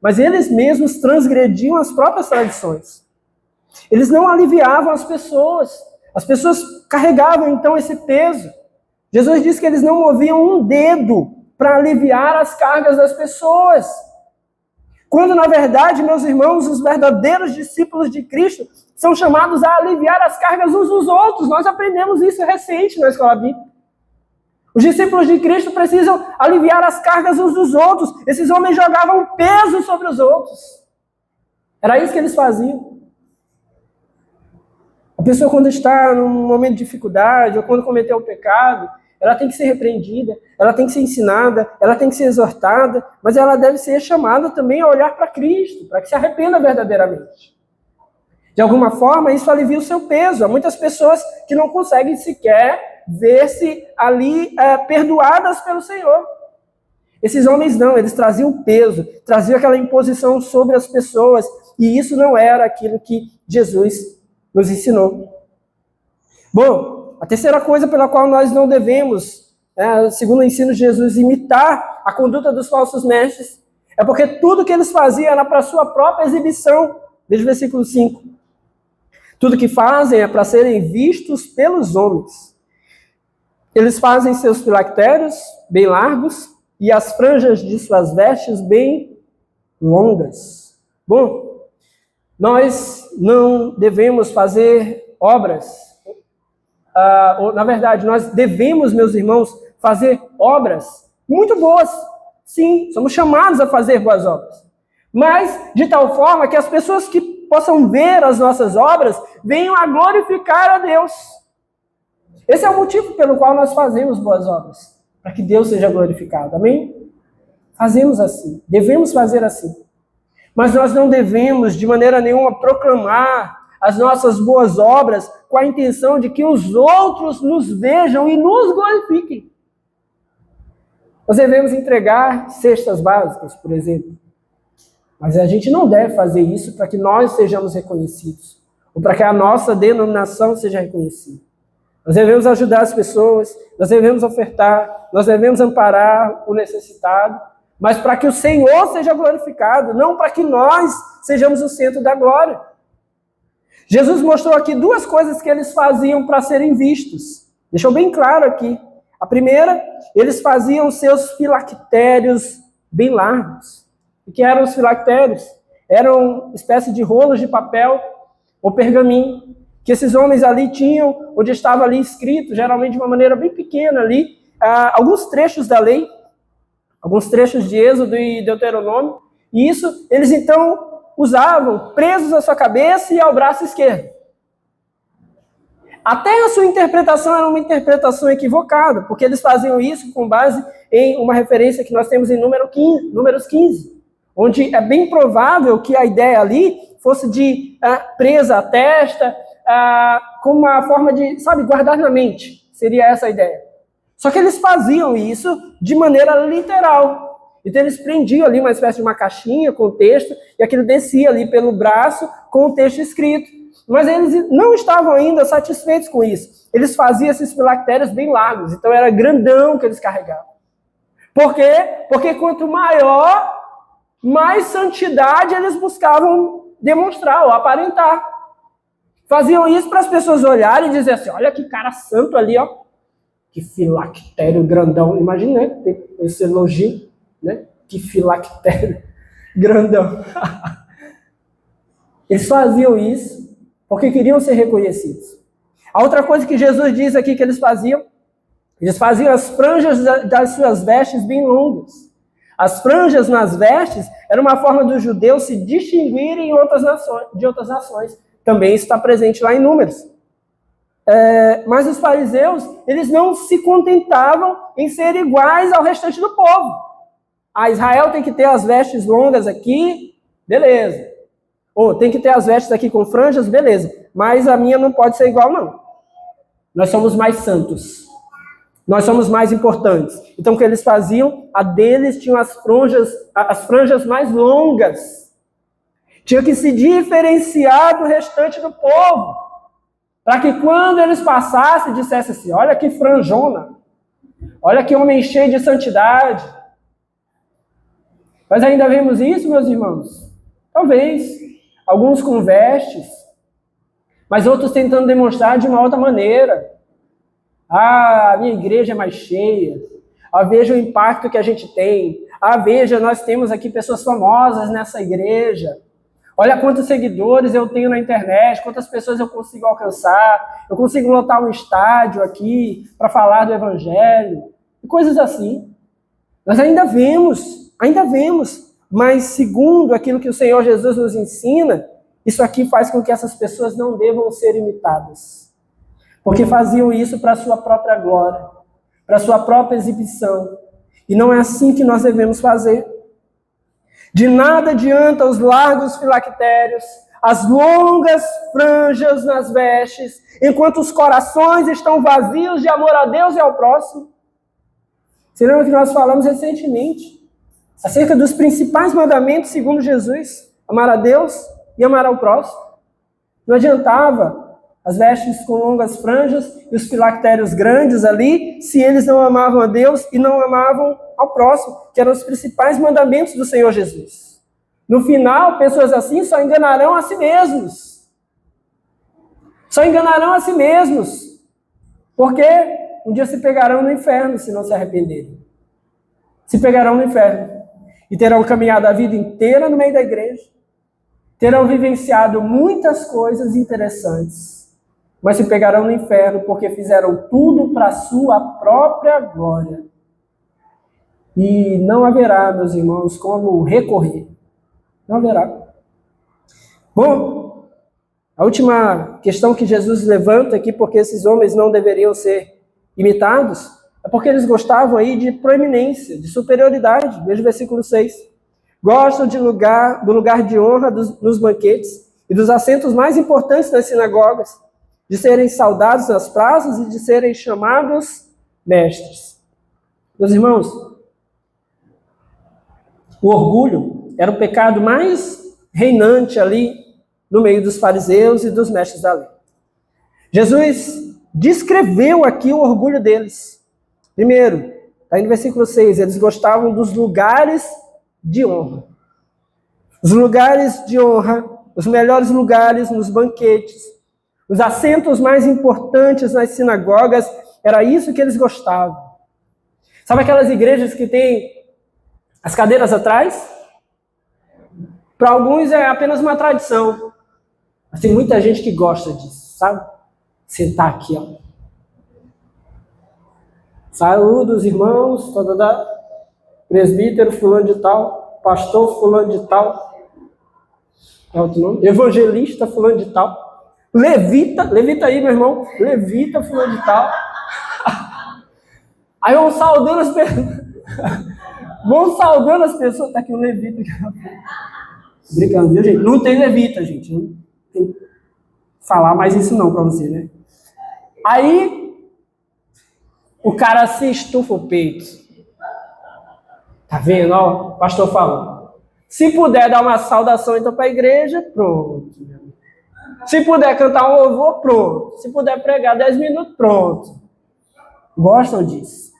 [SPEAKER 1] mas eles mesmos transgrediam as próprias tradições. Eles não aliviavam as pessoas. As pessoas carregavam então esse peso. Jesus disse que eles não moviam um dedo para aliviar as cargas das pessoas. Quando, na verdade, meus irmãos, os verdadeiros discípulos de Cristo são chamados a aliviar as cargas uns dos outros. Nós aprendemos isso recente na escola bíblica. Os discípulos de Cristo precisam aliviar as cargas uns dos outros. Esses homens jogavam peso sobre os outros. Era isso que eles faziam. A pessoa, quando está num momento de dificuldade, ou quando cometeu o pecado, ela tem que ser repreendida, ela tem que ser ensinada, ela tem que ser exortada, mas ela deve ser chamada também a olhar para Cristo, para que se arrependa verdadeiramente. De alguma forma, isso alivia o seu peso. Há muitas pessoas que não conseguem sequer ver-se ali perdoadas pelo Senhor. Esses homens não, eles traziam peso, traziam aquela imposição sobre as pessoas, e isso não era aquilo que Jesus nos ensinou. Bom, a terceira coisa pela qual nós não devemos, segundo o ensino de Jesus, imitar a conduta dos falsos mestres, é porque tudo que eles faziam era para sua própria exibição. Veja o versículo 5. Tudo que fazem é para serem vistos pelos homens. Eles fazem seus filactérios bem largos e as franjas de suas vestes bem longas. Bom, nós não devemos fazer obras. Na verdade, nós devemos, meus irmãos, fazer obras muito boas. Sim, somos chamados a fazer boas obras. Mas de tal forma que as pessoas que possam ver as nossas obras venham a glorificar a Deus. Esse é o motivo pelo qual nós fazemos boas obras, para que Deus seja glorificado. Amém? Fazemos assim, devemos fazer assim. Mas nós não devemos, de maneira nenhuma, proclamar as nossas boas obras com a intenção de que os outros nos vejam e nos glorifiquem. Nós devemos entregar cestas básicas, por exemplo. Mas a gente não deve fazer isso para que nós sejamos reconhecidos, ou para que a nossa denominação seja reconhecida. Nós devemos ajudar as pessoas, nós devemos ofertar, nós devemos amparar o necessitado, mas para que o Senhor seja glorificado, não para que nós sejamos o centro da glória. Jesus mostrou aqui duas coisas que eles faziam para serem vistos. Deixou bem claro aqui. A primeira, eles faziam seus filactérios bem largos. O que eram os filactérios? Eram uma espécie de rolos de papel ou pergaminho, que esses homens ali tinham, onde estava ali escrito, geralmente de uma maneira bem pequena ali, alguns trechos da lei, alguns trechos de Êxodo e Deuteronômio, e isso eles então usavam presos à sua cabeça e ao braço esquerdo. Até a sua interpretação era uma interpretação equivocada, porque eles faziam isso com base em uma referência que nós temos em Números 15, onde é bem provável que a ideia ali fosse de presa à testa, como uma forma de, guardar na mente. Seria essa a ideia. Só que eles faziam isso de maneira literal. Então eles prendiam ali uma espécie de uma caixinha com o texto, e aquilo descia ali pelo braço com o texto escrito. Mas eles não estavam ainda satisfeitos com isso. Eles faziam esses filactérios bem largos, então era grandão que eles carregavam. Por quê? Porque quanto maior, mais santidade eles buscavam demonstrar ou aparentar. Faziam isso para as pessoas olharem e dizer assim, olha que cara santo ali, ó. Que filactério grandão. Imagina, né? Esse elogio, né? Que filactério grandão. Eles faziam isso porque queriam ser reconhecidos. A outra coisa que Jesus diz aqui que eles faziam as franjas das suas vestes bem longas. As franjas nas vestes era uma forma dos judeus se distinguirem de outras nações. Também está presente lá em Números. Mas os fariseus, eles não se contentavam em ser iguais ao restante do povo. Israel tem que ter as vestes longas aqui, beleza. Ou tem que ter as vestes aqui com franjas, beleza. Mas a minha não pode ser igual, não. Nós somos mais santos. Nós somos mais importantes. Então, o que eles faziam? A deles tinham as franjas mais longas. Tinha que se diferenciar do restante do povo. Para que quando eles passassem, dissessem assim, olha que franjona. Olha que homem cheio de santidade. Mas ainda vemos isso, meus irmãos? Talvez. Alguns com vestes, mas outros tentando demonstrar de uma outra maneira. A minha igreja é mais cheia. Veja o impacto que a gente tem. Veja, nós temos aqui pessoas famosas nessa igreja. Olha quantos seguidores eu tenho na internet, quantas pessoas eu consigo alcançar. Eu consigo lotar um estádio aqui para falar do evangelho. E coisas assim. Nós ainda vemos. Mas segundo aquilo que o Senhor Jesus nos ensina, isso aqui faz com que essas pessoas não devam ser imitadas. Porque faziam isso para a sua própria glória, para a sua própria exibição. E não é assim que nós devemos fazer. De nada adianta os largos filactérios, as longas franjas nas vestes, enquanto os corações estão vazios de amor a Deus e ao próximo. Você lembra que nós falamos recentemente acerca dos principais mandamentos segundo Jesus? Amar a Deus e amar ao próximo. Não adiantava as vestes com longas franjas e os filactérios grandes ali, se eles não amavam a Deus e não amavam ao próximo, que eram os principais mandamentos do Senhor Jesus. No final, pessoas assim só enganarão a si mesmos. Só enganarão a si mesmos. Porque um dia se pegarão no inferno se não se arrependerem. Se pegarão no inferno. E terão caminhado a vida inteira no meio da igreja. Terão vivenciado muitas coisas interessantes. Mas se pegarão no inferno porque fizeram tudo para a sua própria glória. E não haverá, meus irmãos, como recorrer. Não haverá. Bom, a última questão que Jesus levanta aqui, porque esses homens não deveriam ser imitados, é porque eles gostavam aí de proeminência, de superioridade. Veja o versículo 6. Gostam do lugar de honra nos banquetes e dos assentos mais importantes nas sinagogas, de serem saudados nas praças e de serem chamados mestres. Meus irmãos, O orgulho era o pecado mais reinante ali no meio dos fariseus e dos mestres da lei. Jesus descreveu aqui o orgulho deles. Primeiro, aí no versículo 6, eles gostavam dos lugares de honra. Os lugares de honra, os melhores lugares nos banquetes, os assentos mais importantes nas sinagogas, era isso que eles gostavam. Sabe aquelas igrejas que tem as cadeiras atrás? Para alguns é apenas uma tradição. Mas tem muita gente que gosta disso, sabe? Sentar aqui, ó. Saúdos, irmãos, presbítero fulano de tal, pastor fulano de tal, é outro nome? Evangelista fulano de tal, levita aí, meu irmão, levita fulano de tal. Aí vão saudando as pessoas, tá aqui um levita aqui. Brincando, viu, gente? Não tem levita, gente. Não tem que falar mais isso não pra você, né? Aí, o cara se estufa o peito. Tá vendo? Ó, o pastor falou. Se puder dar uma saudação então para a igreja, pronto. Se puder cantar um louvor, pronto. Se puder pregar 10 minutos, pronto. Gostam disso?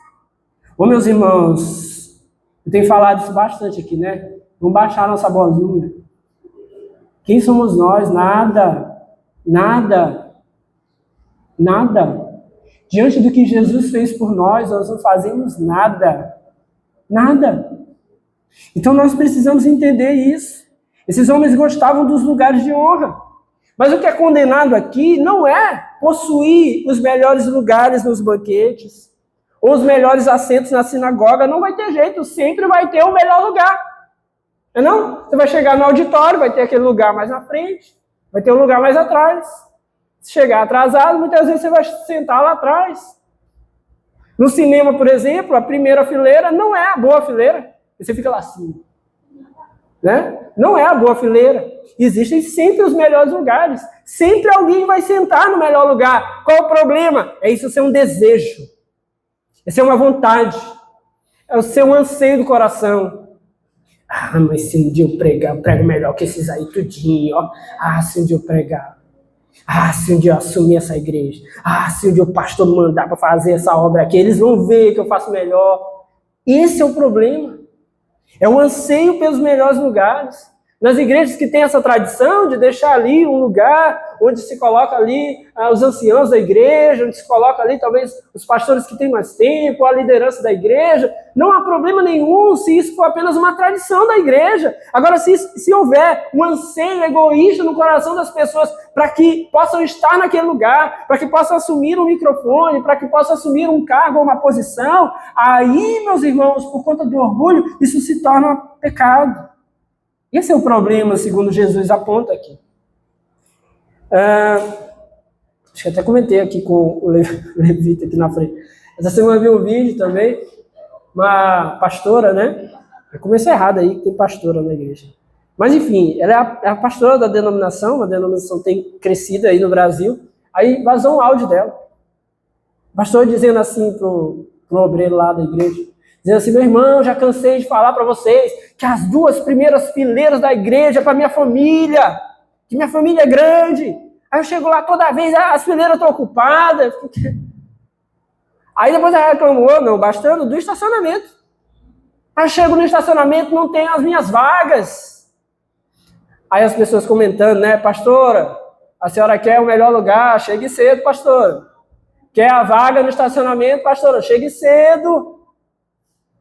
[SPEAKER 1] Ô, meus irmãos, eu tenho falado isso bastante aqui, né? Vamos baixar nossa bolinha. Quem somos nós? Nada. Nada. Nada. Diante do que Jesus fez por nós não fazemos nada. Nada. Então nós precisamos entender isso. Esses homens gostavam dos lugares de honra. Mas o que é condenado aqui não é possuir os melhores lugares nos banquetes, ou os melhores assentos na sinagoga. Não vai ter jeito, sempre vai ter o melhor lugar. Não? Você vai chegar no auditório, vai ter aquele lugar mais na frente, vai ter um lugar mais atrás. Se chegar atrasado, muitas vezes você vai sentar lá atrás. No cinema, por exemplo, a primeira fileira não é a boa fileira. Você fica lá assim. Né? Não é a boa fileira. Existem sempre os melhores lugares. Sempre alguém vai sentar no melhor lugar. Qual o problema? É isso ser um desejo. É ser uma vontade. É o ser um anseio do coração. Ah, mas se um dia eu pregar, eu prego melhor que esses aí tudinho. Ó. Ah, se um dia eu pregar. Ah, se um dia eu assumir essa igreja. Ah, se um dia o pastor me mandar para fazer essa obra aqui, eles vão ver que eu faço melhor. Esse é o problema. É o anseio pelos melhores lugares. Nas igrejas que tem essa tradição de deixar ali um lugar onde se coloca ali os anciãos da igreja, onde se coloca ali talvez os pastores que têm mais tempo, a liderança da igreja, não há problema nenhum se isso for apenas uma tradição da igreja. Agora, se houver um anseio egoísta no coração das pessoas para que possam estar naquele lugar, para que possam assumir um microfone, para que possam assumir um cargo ou uma posição, aí, meus irmãos, por conta do orgulho, isso se torna pecado. Esse é o problema, segundo Jesus aponta aqui. Acho que até comentei aqui com o Levita aqui na frente. Essa semana eu vi um vídeo também, uma pastora, né? Eu comecei errado aí, que tem pastora na igreja. Mas enfim, ela é a pastora da denominação, uma denominação tem crescido aí no Brasil. Aí vazou um áudio dela. O pastor dizendo assim pro obreiro lá da igreja, dizendo assim: meu irmão, já cansei de falar para vocês que as 2 primeiras fileiras da igreja é para minha família, que minha família é grande. Aí eu chego lá toda vez, as fileiras estão ocupadas. Aí depois ela reclamou, não bastando, do estacionamento. Aí eu chego no estacionamento, não tem as minhas vagas. Aí as pessoas comentando, né, pastora, a senhora quer o melhor lugar, chegue cedo, pastora. Quer a vaga no estacionamento, pastora, chegue cedo.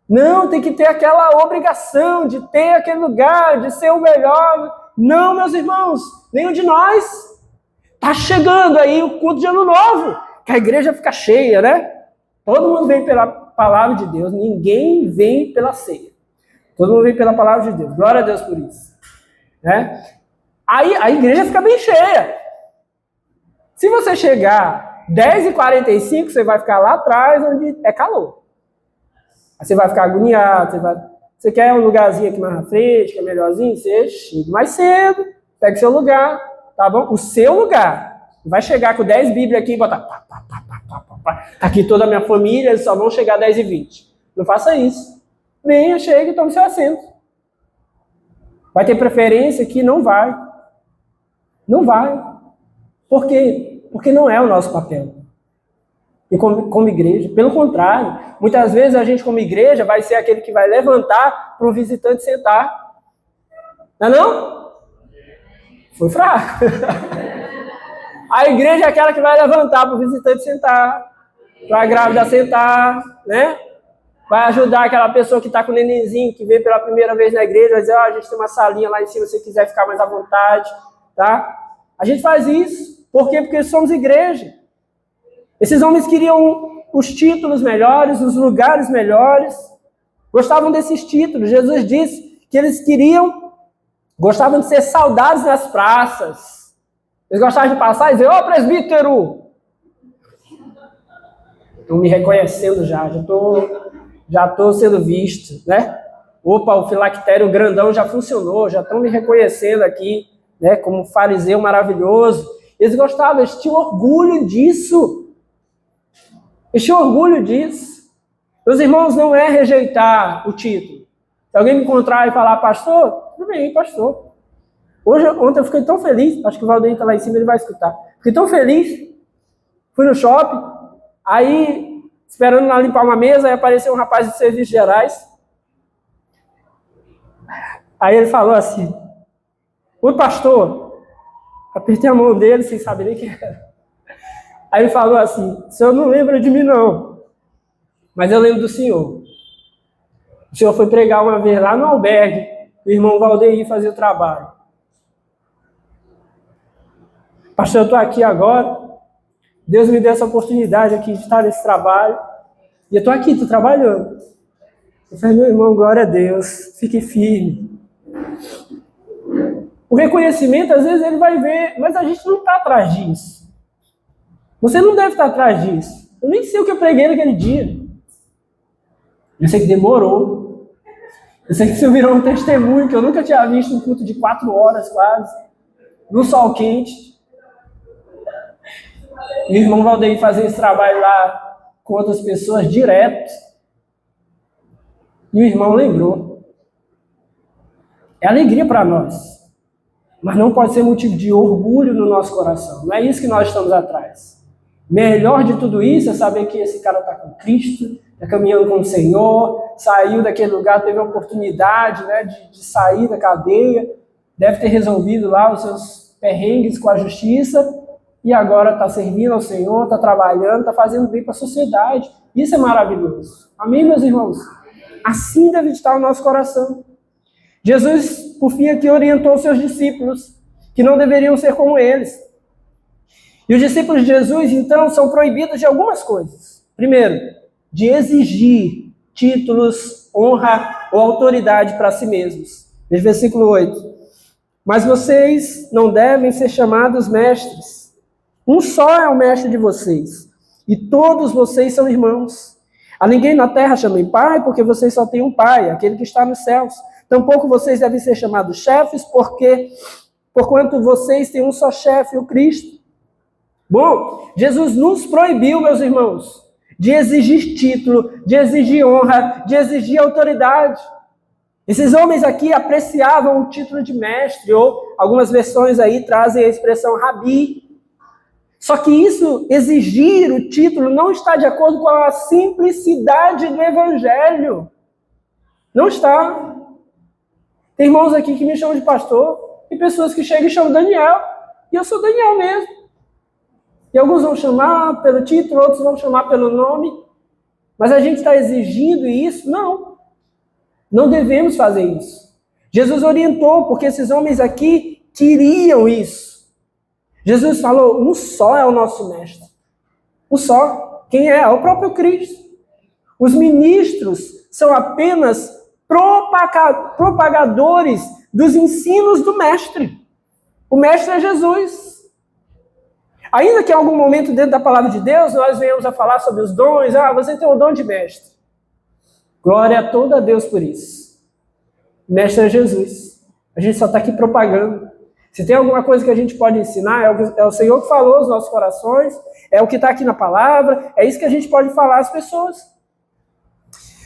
[SPEAKER 1] Não, tem que ter aquela obrigação de ter aquele lugar, de ser o melhor. Não, meus irmãos, nenhum de nós. Está chegando aí o culto de Ano Novo, que a igreja fica cheia, né? Todo mundo vem pela palavra de Deus, ninguém vem pela ceia. Todo mundo vem pela palavra de Deus. Glória a Deus por isso. Né? Aí a igreja fica bem cheia. Se você chegar 10h45, você vai ficar lá atrás, onde é calor. Aí você vai ficar agoniado, você quer um lugarzinho aqui mais na frente, que é melhorzinho, você chega mais cedo, pega o seu lugar, tá bom? O seu lugar. Vai chegar com 10 Bíblias aqui e botar aqui toda a minha família, eles só vão chegar 10h20. Não faça isso. Venha, chegue e tome seu assento. Vai ter preferência que não vai. Não vai. Por quê? Porque não é o nosso papel. E como igreja, pelo contrário, muitas vezes a gente como igreja vai ser aquele que vai levantar para o visitante sentar. Não é não? Foi fraco. A igreja é aquela que vai levantar para o visitante sentar, para a grávida sentar, né? Vai ajudar aquela pessoa que está com o nenenzinho, que veio pela primeira vez na igreja, vai dizer, a gente tem uma salinha lá em cima, se você quiser ficar mais à vontade, tá? A gente faz isso. Por quê? Porque somos igreja. Esses homens queriam os títulos melhores, os lugares melhores, gostavam desses títulos. Jesus disse que eles gostavam de ser saudados nas praças. Eles gostavam de passar e dizer, ô presbítero! Estão me reconhecendo já estou sendo visto, né? Opa, o filactério grandão já funcionou, já estão me reconhecendo aqui, né? Como fariseu maravilhoso. Eles gostavam, eles tinham orgulho disso. Eles tinham orgulho disso. Meus irmãos, não é rejeitar o título. Se alguém me encontrar e falar, pastor, tudo bem, pastor. Ontem eu fiquei tão feliz, acho que o Valdeir está lá em cima, ele vai escutar. Fiquei tão feliz, fui no shopping, aí, esperando lá limpar uma mesa, aí apareceu um rapaz de serviços gerais. Aí ele falou assim, oi pastor, apertei a mão dele sem saber nem quem era. Aí ele falou assim, o senhor não lembra de mim não, mas eu lembro do senhor. O senhor foi pregar uma vez lá no albergue, o irmão Valdeir fazia o trabalho. Pastor, eu estou aqui agora, Deus me deu essa oportunidade aqui de estar nesse trabalho, e eu estou aqui, estou trabalhando. Eu falei, meu irmão, glória a Deus, fique firme. O reconhecimento, às vezes, ele vai ver, mas a gente não está atrás disso. Você não deve estar atrás disso. Eu nem sei o que eu preguei naquele dia. Eu sei que demorou. Eu sei que isso virou um testemunho que eu nunca tinha visto um culto de 4 horas quase, no sol quente. E o irmão Valdeir fazia esse trabalho lá com outras pessoas direto. E o irmão lembrou. É alegria para nós. Mas não pode ser motivo de orgulho no nosso coração. Não é isso que nós estamos atrás. Melhor de tudo isso é saber que esse cara está com Cristo, está caminhando com o Senhor, saiu daquele lugar, teve a oportunidade, né, de sair da cadeia, deve ter resolvido lá os seus perrengues com a justiça, e agora está servindo ao Senhor, está trabalhando, está fazendo bem para a sociedade. Isso é maravilhoso. Amém, meus irmãos? Assim deve estar o nosso coração. Jesus, por fim, aqui orientou os seus discípulos, que não deveriam ser como eles. E os discípulos de Jesus, então, são proibidos de algumas coisas. Primeiro, de exigir títulos, honra ou autoridade para si mesmos. Veja o versículo 8. Mas vocês não devem ser chamados mestres. Um só é o mestre de vocês, e todos vocês são irmãos. A ninguém na terra chamem pai, porque vocês só têm um pai, aquele que está nos céus. Tampouco vocês devem ser chamados chefes, porquanto vocês têm um só chefe, o Cristo. Bom, Jesus nos proibiu, meus irmãos, de exigir título, de exigir honra, de exigir autoridade. Esses homens aqui apreciavam o título de mestre, ou algumas versões aí trazem a expressão rabi. Só que isso, exigir o título, não está de acordo com a simplicidade do evangelho. Não está. Tem irmãos aqui que me chamam de pastor, e pessoas que chegam e chamam Daniel, e eu sou Daniel mesmo. E alguns vão chamar pelo título, outros vão chamar pelo nome, mas a gente está exigindo isso? Não. Não devemos fazer isso. Jesus orientou, porque esses homens aqui queriam isso. Jesus falou, um só é o nosso mestre. Um só. Quem é? É o próprio Cristo. Os ministros são apenas propagadores dos ensinos do mestre. O mestre é Jesus. Ainda que em algum momento dentro da palavra de Deus nós venhamos a falar sobre os dons, você tem o dom de mestre. Glória a todo a Deus por isso. O mestre é Jesus. A gente só está aqui propagando. Se tem alguma coisa que a gente pode ensinar, é o Senhor que falou aos nossos corações, é o que está aqui na palavra, é isso que a gente pode falar às pessoas.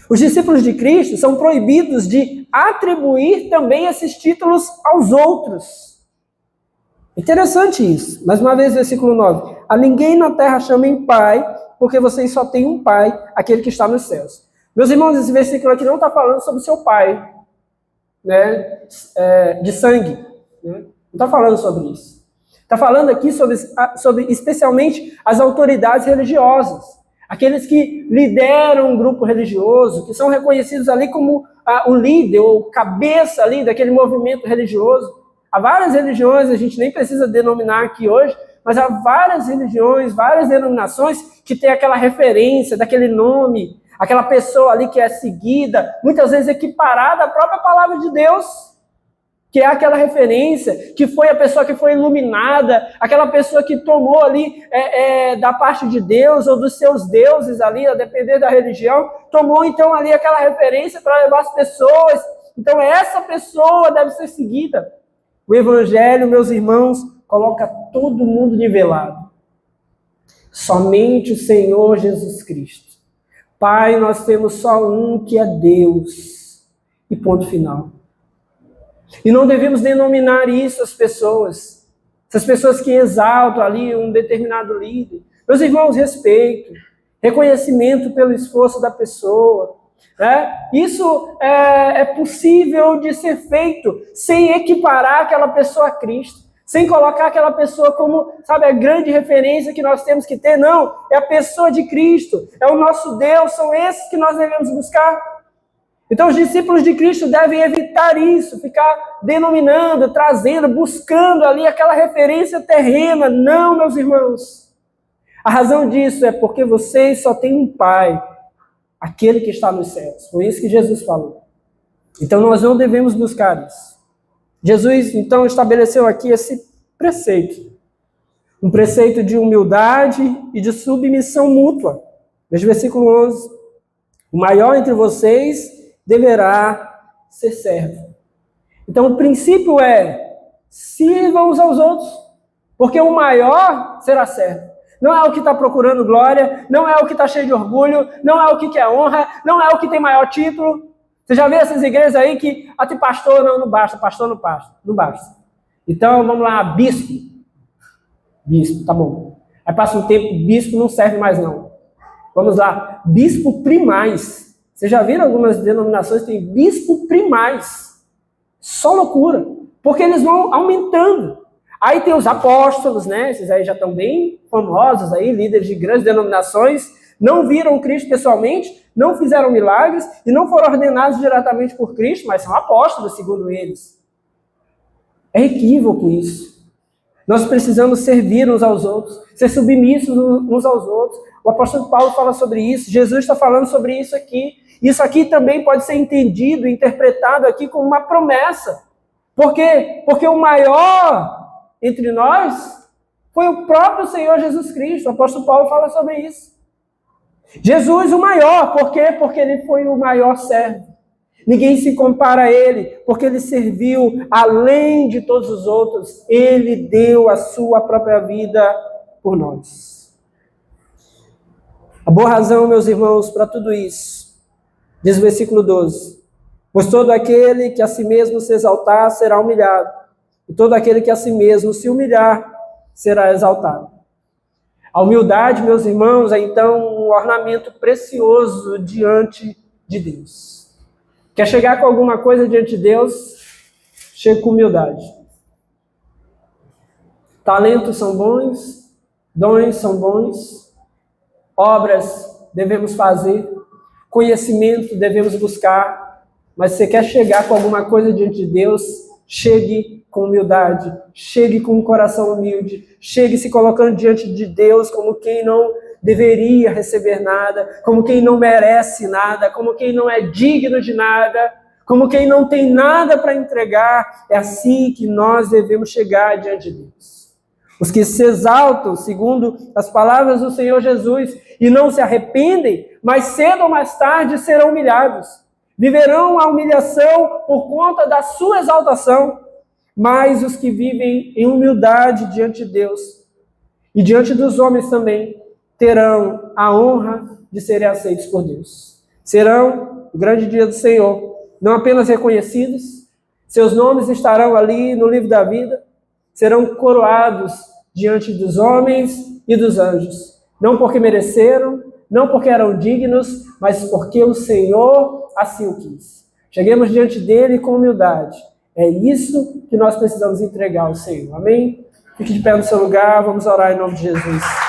[SPEAKER 1] Os discípulos de Cristo são proibidos de atribuir também esses títulos aos outros. Interessante isso. Mais uma vez, versículo 9. A ninguém na terra chamem pai, porque vocês só têm um pai, aquele que está nos céus. Meus irmãos, esse versículo aqui não está falando sobre o seu pai, né, de sangue. Né? Não está falando sobre isso. Está falando aqui sobre especialmente as autoridades religiosas. Aqueles que lideram um grupo religioso, que são reconhecidos ali como o líder ou cabeça ali daquele movimento religioso. Há várias religiões, a gente nem precisa denominar aqui hoje, mas há várias religiões, várias denominações que tem aquela referência daquele nome, aquela pessoa ali que é seguida, muitas vezes equiparada à própria palavra de Deus, que é aquela referência, que foi a pessoa que foi iluminada, aquela pessoa que tomou ali da parte de Deus ou dos seus deuses ali, a depender da religião, tomou então ali aquela referência para levar as pessoas. Então essa pessoa deve ser seguida. O Evangelho, meus irmãos, coloca todo mundo nivelado. Somente o Senhor Jesus Cristo. Pai, nós temos só um que é Deus. E ponto final. E não devemos denominar isso às pessoas. Essas pessoas que exaltam ali um determinado líder. Meus irmãos, respeito, reconhecimento pelo esforço da pessoa. Isso é possível de ser feito sem equiparar aquela pessoa a Cristo, sem colocar aquela pessoa como, sabe, a grande referência que nós temos que ter. Não, é a pessoa de Cristo, é o nosso Deus, são esses que nós devemos buscar. Então os discípulos de Cristo devem evitar isso, ficar denominando, trazendo, buscando ali aquela referência terrena. Não, meus irmãos. A razão disso é porque vocês só têm um Pai, aquele que está nos céus. Foi isso que Jesus falou. Então nós não devemos buscar isso. Jesus, então, estabeleceu aqui esse preceito. Um preceito de humildade e de submissão mútua. Veja o versículo 11. O maior entre vocês deverá ser servo. Então o princípio é: sirvam uns aos outros, porque o maior será servo. Não é o que está procurando glória, não é o que está cheio de orgulho, não é o que quer honra, não é o que tem maior título. Você já vê essas igrejas aí que até pastor não basta, pastor não basta. Então vamos lá, bispo. Bispo, tá bom. Aí passa um tempo, bispo não serve mais não. Vamos lá, bispo primaz. Vocês já viram algumas denominações que tem bispo primaz? Só loucura, porque eles vão aumentando. Aí tem os apóstolos, né? Esses aí já estão bem famosos aí, líderes de grandes denominações, não viram Cristo pessoalmente, não fizeram milagres e não foram ordenados diretamente por Cristo, mas são apóstolos, segundo eles. É equívoco isso. Nós precisamos servir uns aos outros, ser submissos uns aos outros. O apóstolo Paulo fala sobre isso, Jesus está falando sobre isso aqui. Isso aqui também pode ser entendido, interpretado aqui como uma promessa. Por quê? Porque o maior entre nós foi o próprio Senhor Jesus Cristo. O apóstolo Paulo fala sobre isso. Jesus o maior, por quê? Porque ele foi o maior servo. Ninguém se compara a ele, porque ele serviu além de todos os outros. Ele deu a sua própria vida por nós. A boa razão, meus irmãos, para tudo isso, diz o versículo 12. Pois todo aquele que a si mesmo se exaltar será humilhado, e todo aquele que a si mesmo se humilhar será exaltado. A humildade, meus irmãos, é então um ornamento precioso diante de Deus. Quer chegar com alguma coisa diante de Deus? Chegue com humildade. Talentos são bons, dons são bons, obras devemos fazer, conhecimento devemos buscar, mas se você quer chegar com alguma coisa diante de Deus, chegue com humildade, chegue com um coração humilde, chegue se colocando diante de Deus como quem não deveria receber nada, como quem não merece nada, como quem não é digno de nada, como quem não tem nada para entregar. É assim que nós devemos chegar diante de Deus. Os que se exaltam, segundo as palavras do Senhor Jesus, e não se arrependem, mas cedo ou mais tarde serão humilhados. Viverão a humilhação por conta da sua exaltação, mas os que vivem em humildade diante de Deus e diante dos homens também terão a honra de serem aceitos por Deus. Serão o grande dia do Senhor, não apenas reconhecidos, seus nomes estarão ali no livro da vida, serão coroados diante dos homens e dos anjos, não porque mereceram, não porque eram dignos, mas porque o Senhor assim o quis. Cheguemos diante dele com humildade. É isso que nós precisamos entregar ao Senhor. Amém? Fique de pé no seu lugar, vamos orar em nome de Jesus.